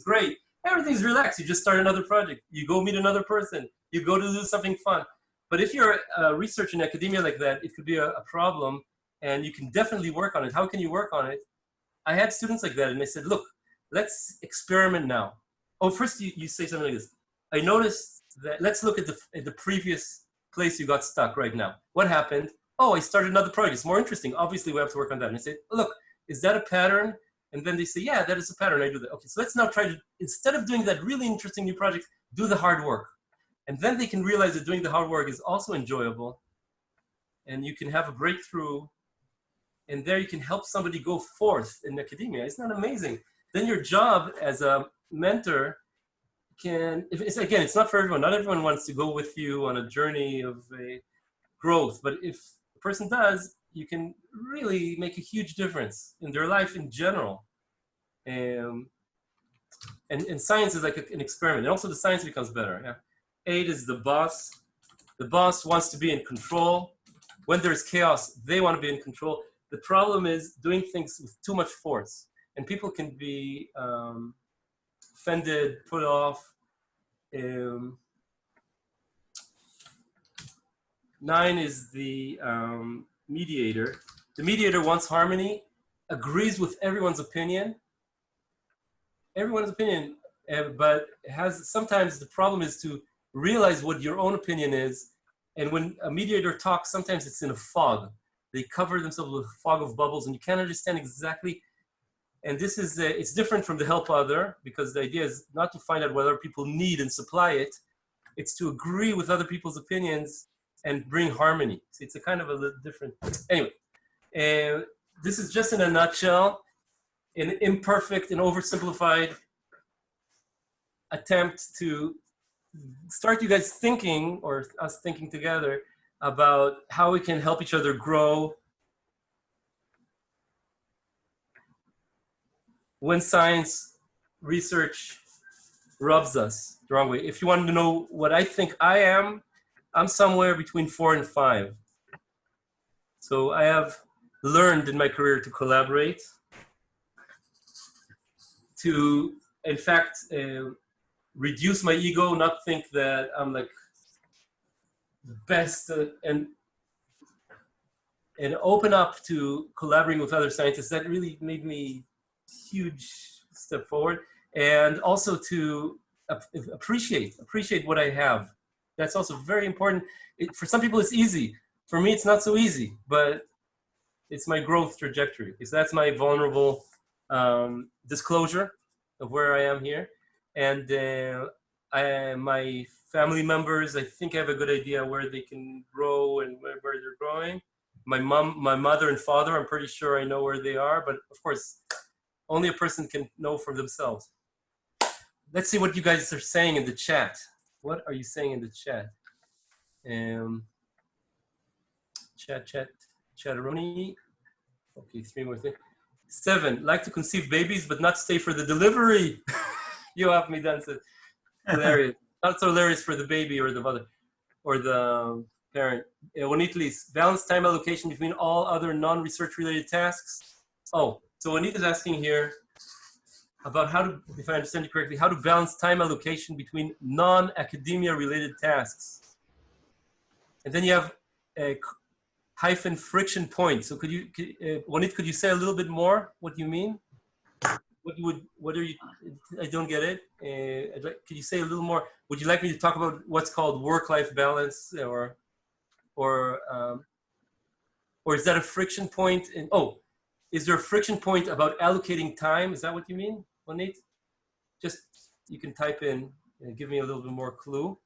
great. Everything's relaxed. You just start another project. You go meet another person. You go to do something fun. But if you're research in academia like that, it could be a problem, and you can definitely work on it. How can you work on it? I had students like that, and they said, look, let's experiment now. Oh, first you say something like this. I noticed that, let's look at the previous place you got stuck right now. What happened? Oh, I started another project. It's more interesting. Obviously, we have to work on that. And I say, look, is that a pattern? And then they say, yeah, that is a pattern. I do that. Okay, so let's now try to, instead of doing that really interesting new project, do the hard work. And then they can realize that doing the hard work is also enjoyable. And you can have a breakthrough. And there you can help somebody go forth in academia. Isn't that amazing? Then your job as a mentor again, it's not for everyone. Not everyone wants to go with you on a journey of growth. But if a person does, you can really make a huge difference in their life in general. And science is like an experiment. And also the science becomes better. Yeah. 8 is the boss. The boss wants to be in control. When there's chaos, they want to be in control. The problem is doing things with too much force. And people can be offended, put off. 9 is the mediator. The mediator wants harmony, agrees with everyone's opinion. But sometimes the problem is to realize what your own opinion is And when a mediator talks, sometimes it's in a fog. They cover themselves with a fog of bubbles, and you can't understand exactly. And this is, it's different from the help other, because the idea is not to find out what other people need and supply it. It's to agree with other people's opinions and bring harmony. So it's a kind of a little different. Anyway, this is just in a nutshell, an imperfect and oversimplified attempt to start you guys thinking, or us thinking together, about how we can help each other grow when science research rubs us the wrong way. If you want to know what I think I am, I'm somewhere between 4 and 5. So I have learned in my career to collaborate, to, in fact, reduce my ego, not think that I'm like the best, and open up to collaborating with other scientists. That really made me a huge step forward. And also to appreciate what I have. That's also very important. For some people it's easy. For me it's not so easy, but it's my growth trajectory. So that's my vulnerable disclosure of where I am here. And my family members, I think I have a good idea where they can grow and where they're growing. My mother and father, I'm pretty sure I know where they are, but of course, only a person can know for themselves. Let's see what you guys are saying in the chat. What are you saying in the chat? Chatteroni. Okay, 3 more things. 7, like to conceive babies, but not stay for the delivery. You have me done. So hilarious. Not so hilarious for the baby or the mother or the parent. Juanitlis, balance time allocation between all other non-research related tasks. Oh, so Juanit is asking here about how to, if I understand you correctly, how to balance time allocation between non-academia related tasks. And then you have a hyphen friction point. So could you, Juanit, could you say a little bit more what you mean? What are you, I don't get it. Could you say a little more? Would you like me to talk about what's called work-life balance, or is that a friction point? Oh, is there a friction point about allocating time? Is that what you mean, Juanit? Just, you can type in and give me a little bit more clue.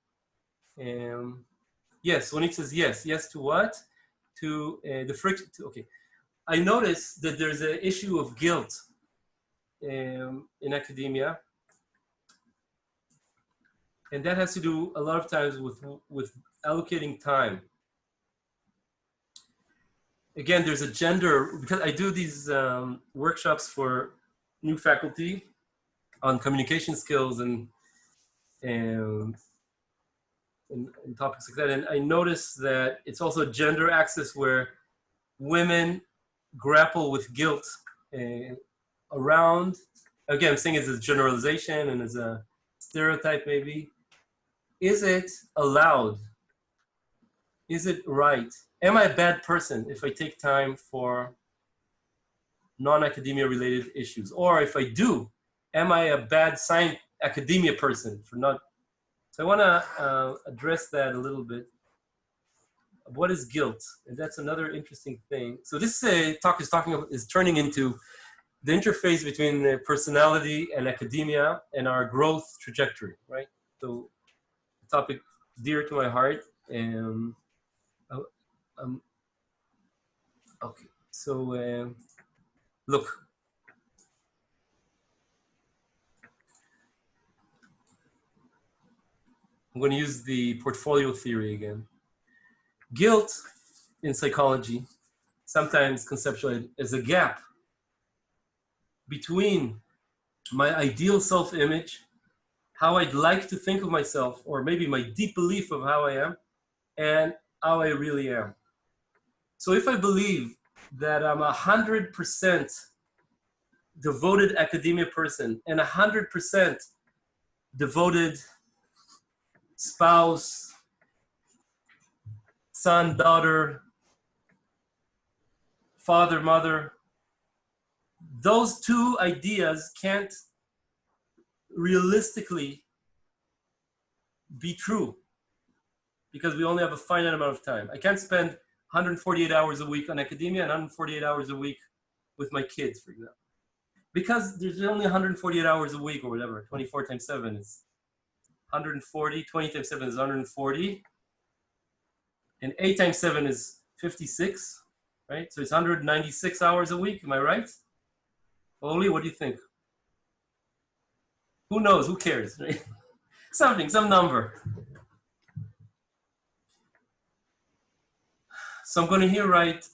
Yes, Juanit says yes. Yes to what? To the friction, okay. I noticed that there's an issue of guilt in academia, and that has to do a lot of times with allocating time. Again, there's a gender, because I do these workshops for new faculty on communication skills and topics like that, and I noticed that it's also a gender axis where women grapple with guilt around, again, I'm saying it's a generalization and as a stereotype maybe. Is it allowed? Is it right? Am I a bad person if I take time for non-academia related issues? Or if I do, am I a bad academia person for not? So I want to address that a little bit. What is guilt? And that's another interesting thing. So this talk is turning into the interface between personality and academia and our growth trajectory, right? So a topic dear to my heart. Okay, so look. I'm going to use the portfolio theory again. Guilt in psychology, sometimes conceptualized as a gap between my ideal self-image, how I'd like to think of myself, or maybe my deep belief of how I am, and how I really am. So if I believe that I'm 100% devoted academia person and 100% devoted spouse, son, daughter, father, mother, those two ideas can't realistically be true. because we only have a finite amount of time. I can't spend 148 hours a week on academia and 148 hours a week with my kids, for example. Because there's only 148 hours a week or whatever, 24 times 7 is 140, 20 times 7 is 140, and 8 times 7 is 56, right? So it's 196 hours a week, am I right? Oli, what do you think? Who knows, who cares, right? Something, some number. So I'm going to here write,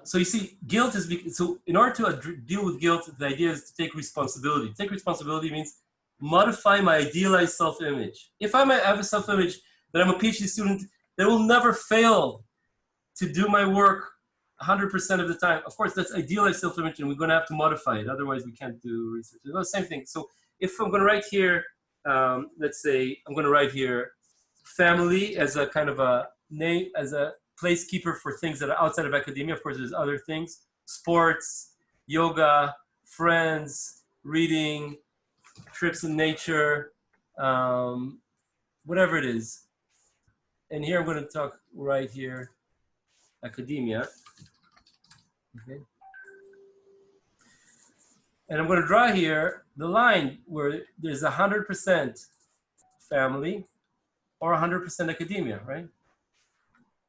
so you see, guilt is, so in order to deal with guilt, the idea is to take responsibility. Take responsibility means modify my idealized self-image. If I might have a self-image that I'm a PhD student that will never fail to do my work 100% of the time, of course, that's idealized self-image and we're going to have to modify it. Otherwise, we can't do research. It's the same thing. So if I'm going to write here, let's say I'm going to write here family as a kind of a name, as a placekeeper for things that are outside of academia. Of course, there's other things, sports, yoga, friends, reading, trips in nature, whatever it is. And here I'm going to talk right here, academia. Okay. And I'm going to draw here the line where there's 100% family or 100% academia, right?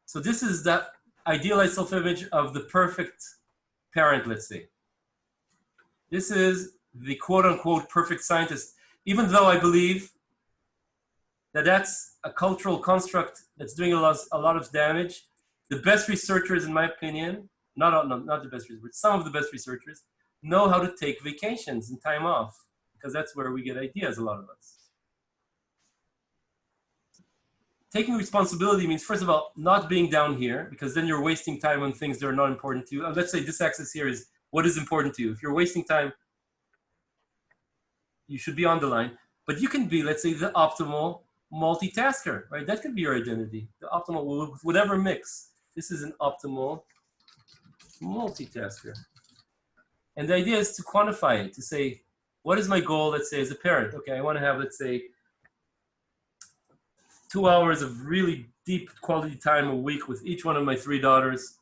So this is the idealized self-image of the perfect parent, let's say. This is the quote-unquote perfect scientist, even though I believe that that's a cultural construct that's doing a lot of damage. The best researchers, in my opinion, not the best researchers, but some of the best researchers know how to take vacations and time off, because that's where we get ideas, a lot of us. Taking responsibility means, first of all, not being down here, because then you're wasting time on things that are not important to you. Let's say this axis here is what is important to you. If you're wasting time, you should be on the line. But you can be, let's say, the optimal multitasker, right? That could be your identity, the optimal, whatever mix. This is an optimal multitasker. And the idea is to quantify it, to say, what is my goal, let's say, as a parent? Okay, I want to have, let's say, 2 hours of really deep quality time a week with each one of my 3 daughters.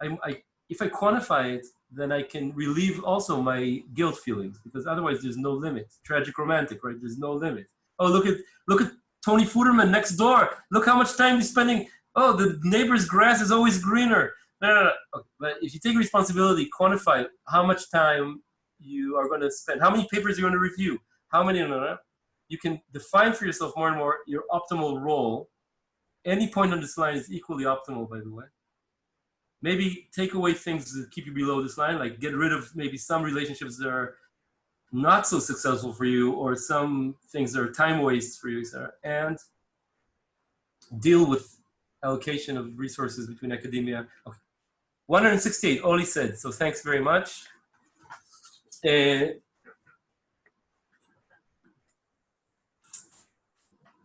If I quantify it, then I can relieve also my guilt feelings, because otherwise there's no limit. Tragic romantic, right? There's no limit. Oh, look at Tony Fuderman next door. Look how much time he's spending. Oh, the neighbor's grass is always greener. No. Okay. But if you take responsibility, quantify how much time you are going to spend, how many papers you're going to review, how many, you can define for yourself more and more your optimal role. Any point on this line is equally optimal, by the way. Maybe take away things that keep you below this line, like get rid of maybe some relationships that are not so successful for you, or some things that are time wastes for you, and deal with allocation of resources between academia. Okay. 168, Oli said, so thanks very much.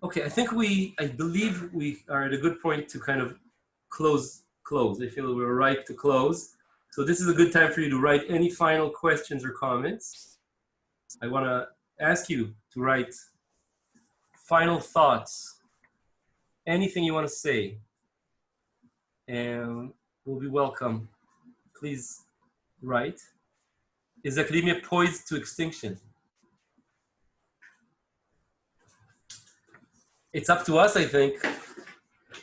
Okay, I believe we are at a good point to kind of close. I feel we're ripe to close. So this is a good time for you to write any final questions or comments. I want to ask you to write final thoughts, anything you want to say, and will be welcome. Please write. Is academia poised to extinction? It's up to us, I think.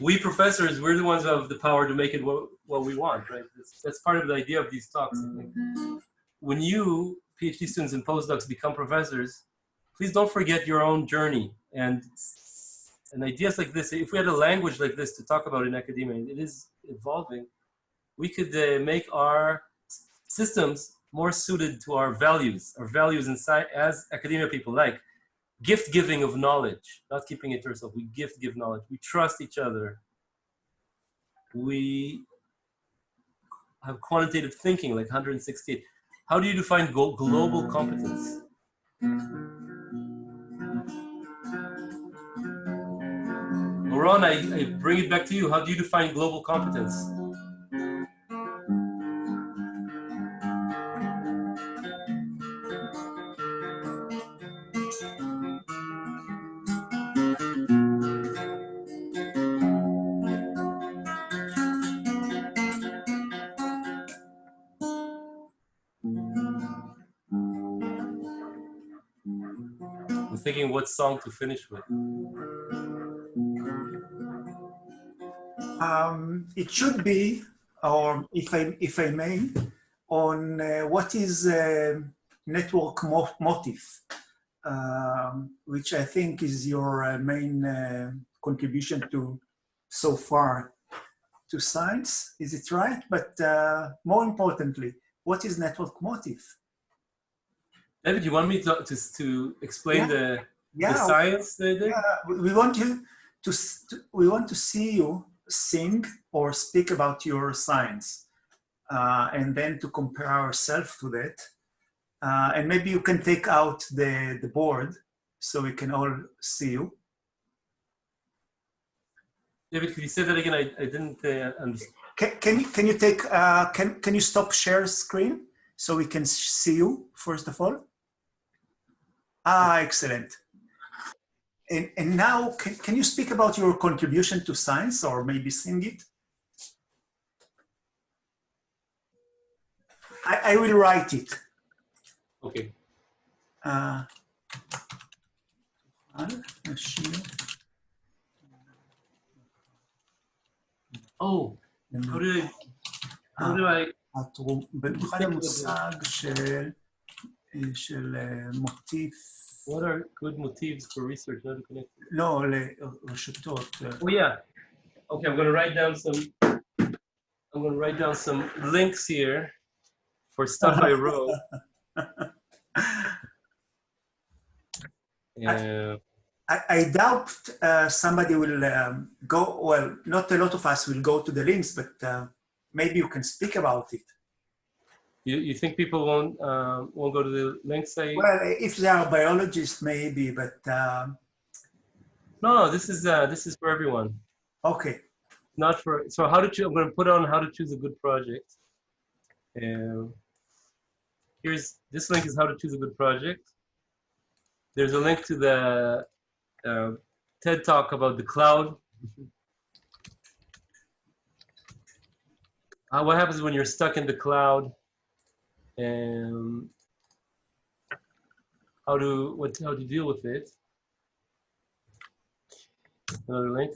We professors, we're the ones who have the power to make it what we want, right? That's part of the idea of these talks, I think. When you, PhD students and postdocs, become professors, please don't forget your own journey. And ideas like this, if we had a language like this to talk about in academia, it is evolving, we could make our systems more suited to our values inside as academia people, like gift giving of knowledge, not keeping it to yourself. We give knowledge. We trust each other. We have quantitative thinking, like 168. How do you define global competence? Ron, I bring it back to you. How do you define global competence? thinking what song to finish with. It should be, or if I may, on what is network motif, which I think is your main contribution to so far to science. Is it right? But more importantly, what is network motif? David, you want me to explain the science? We want you we want to see you sing or speak about your science, and then to compare ourselves to that. And maybe you can take out the board so we can all see you. David, could you say that again? I didn't understand. Can you take can you stop share screen so we can see you first of all? Excellent. And now, can you speak about your contribution to science, or maybe sing it? I will write it. Okay. Oh, how do I? במיוחד המושג של מוטיף. What are good motifs for research? Not to connect. לא, לרשתות. Oh yeah. Okay, I'm going to write down some links here for stuff I wrote. I doubt somebody will go, well, not a lot of us will go to the links, but maybe you can speak about it. You think people won't go to the links? Well, if they are biologists, maybe, but no, this is for everyone. Okay. Not for I'm going to put on how to choose a good project. This link is how to choose a good project. There's a link to the TED Talk about the cloud. What happens when you're stuck in the cloud? And how to deal with it. Another link.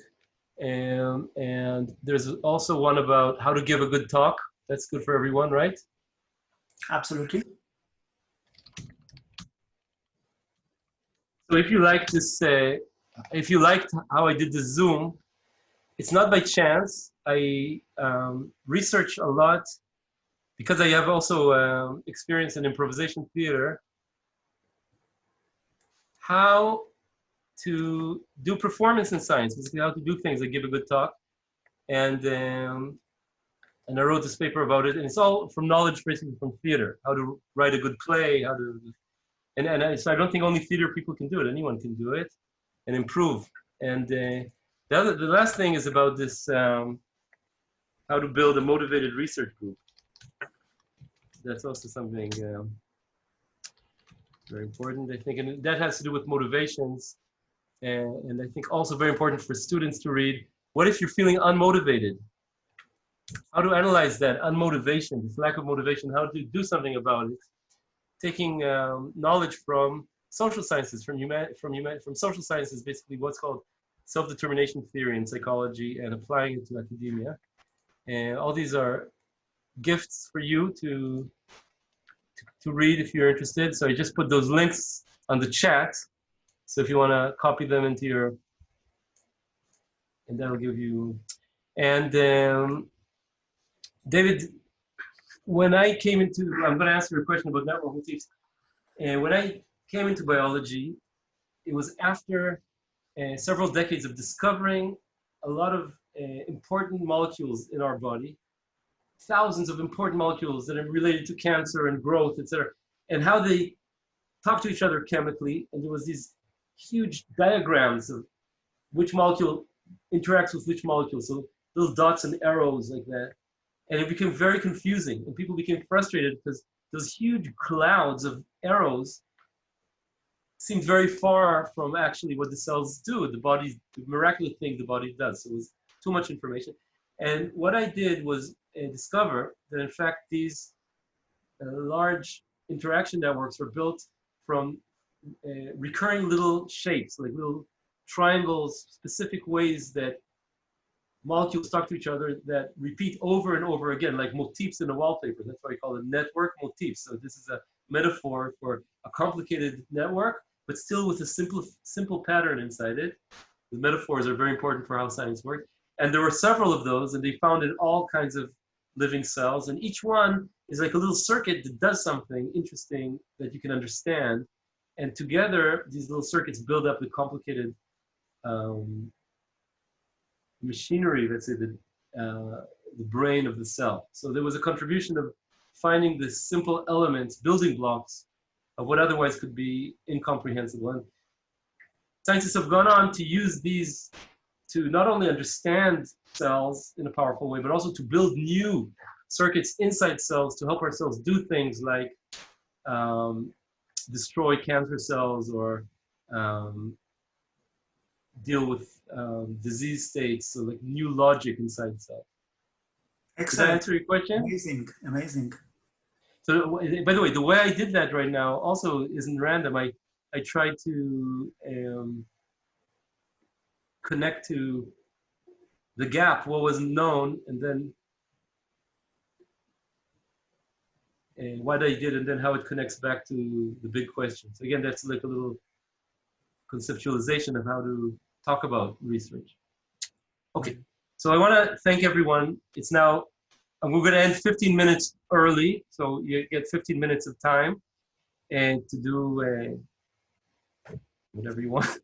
And there's also one about how to give a good talk. That's good for everyone, right? Absolutely. So if you like this, if you liked how I did the Zoom, it's not by chance. I research a lot because I have also experience in improvisation theater, how to do performance in science, basically how to do things, like give a good talk. And I wrote this paper about it, and it's all from knowledge, basically from theater, how to write a good play, how to, so I don't think only theater people can do it, anyone can do it and improve. And the last thing is about this, how to build a motivated research group. That's also something very important, I think, and that has to do with motivations. And I think also very important for students to read. What if you're feeling unmotivated? How to analyze that unmotivation, this lack of motivation, how to do something about it. Taking knowledge from social sciences, from social sciences, basically what's called self-determination theory in psychology, and applying it to academia. And all these are gifts for you to read if you're interested. So I just put those links on the chat. So if you want to copy them into your, and that'll give you, and David, when I came into, I'm going to answer your question about network motifs. And when I came into biology, it was after several decades of discovering a lot of important molecules in our body, thousands of important molecules that are related to cancer and growth, etc., and how they talk to each other chemically. And there was these huge diagrams of which molecule interacts with which molecule. So little dots and arrows like that. And it became very confusing, and people became frustrated because those huge clouds of arrows seemed very far from actually what the cells do, the miraculous thing the body does. So it was too much information. And what I did was discover that in fact these large interaction networks were built from recurring little shapes, like little triangles, specific ways that molecules talk to each other that repeat over and over again, like motifs in a wallpaper. That's why we call it network motifs. So this is a metaphor for a complicated network, but still with a simple pattern inside it. The metaphors are very important for how science works. And there were several of those, and they found in all kinds of living cells. And each one is like a little circuit that does something interesting that you can understand. And together, these little circuits build up the complicated machinery, let's say the brain of the cell. So there was a contribution of finding the simple elements, building blocks of what otherwise could be incomprehensible. And scientists have gone on to use these to not only understand cells in a powerful way, but also to build new circuits inside cells to help our cells do things like destroy cancer cells or deal with disease states, so like new logic inside cells. Excellent. Did that answer your question? Amazing, amazing. So, by the way, the way I did that right now also isn't random. I tried to connect to the gap, what wasn't known, and then what I did, and then how it connects back to the big questions. Again, that's like a little conceptualization of how to talk about research. Okay, so I want to thank everyone. It's now, and we're going to end 15 minutes early, so you get 15 minutes of time and to do whatever you want.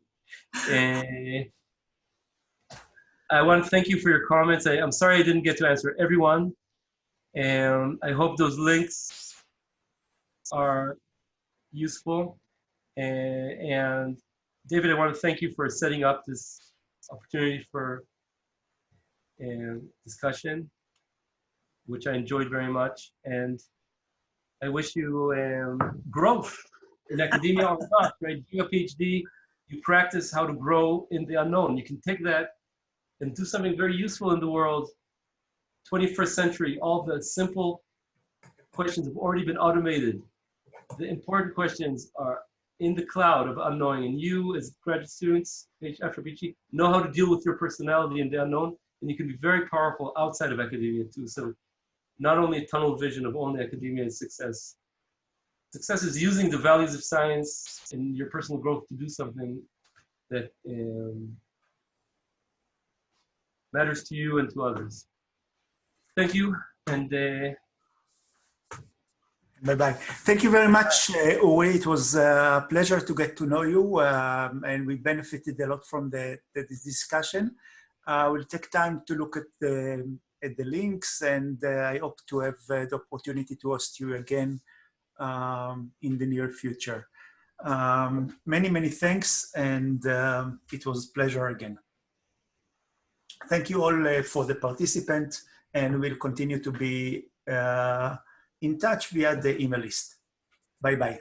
I want to thank you for your comments. I'm sorry I didn't get to answer everyone, and I hope those links are useful. And David, I want to thank you for setting up this opportunity for discussion, which I enjoyed very much. And I wish you growth in academia or not, right? Do a PhD, you practice how to grow in the unknown. You can take that and do something very useful in the world. 21st century, all the simple questions have already been automated. The important questions are in the cloud of unknowing, and you as graduate students, after PhD, know how to deal with your personality in the unknown, and you can be very powerful outside of academia too. So not only a tunnel vision of only academia is success. Success is using the values of science in your personal growth to do something that matters to you and to others. Thank you, and bye-bye. Thank you very much, Uri. It was a pleasure to get to know you, and we benefited a lot from this discussion. We'll take time to look at the links, and I hope to have the opportunity to host you again in the near future. Many, many thanks, and it was a pleasure again. Thank you all for the participants, and we'll continue to be in touch via the email list. Bye-bye.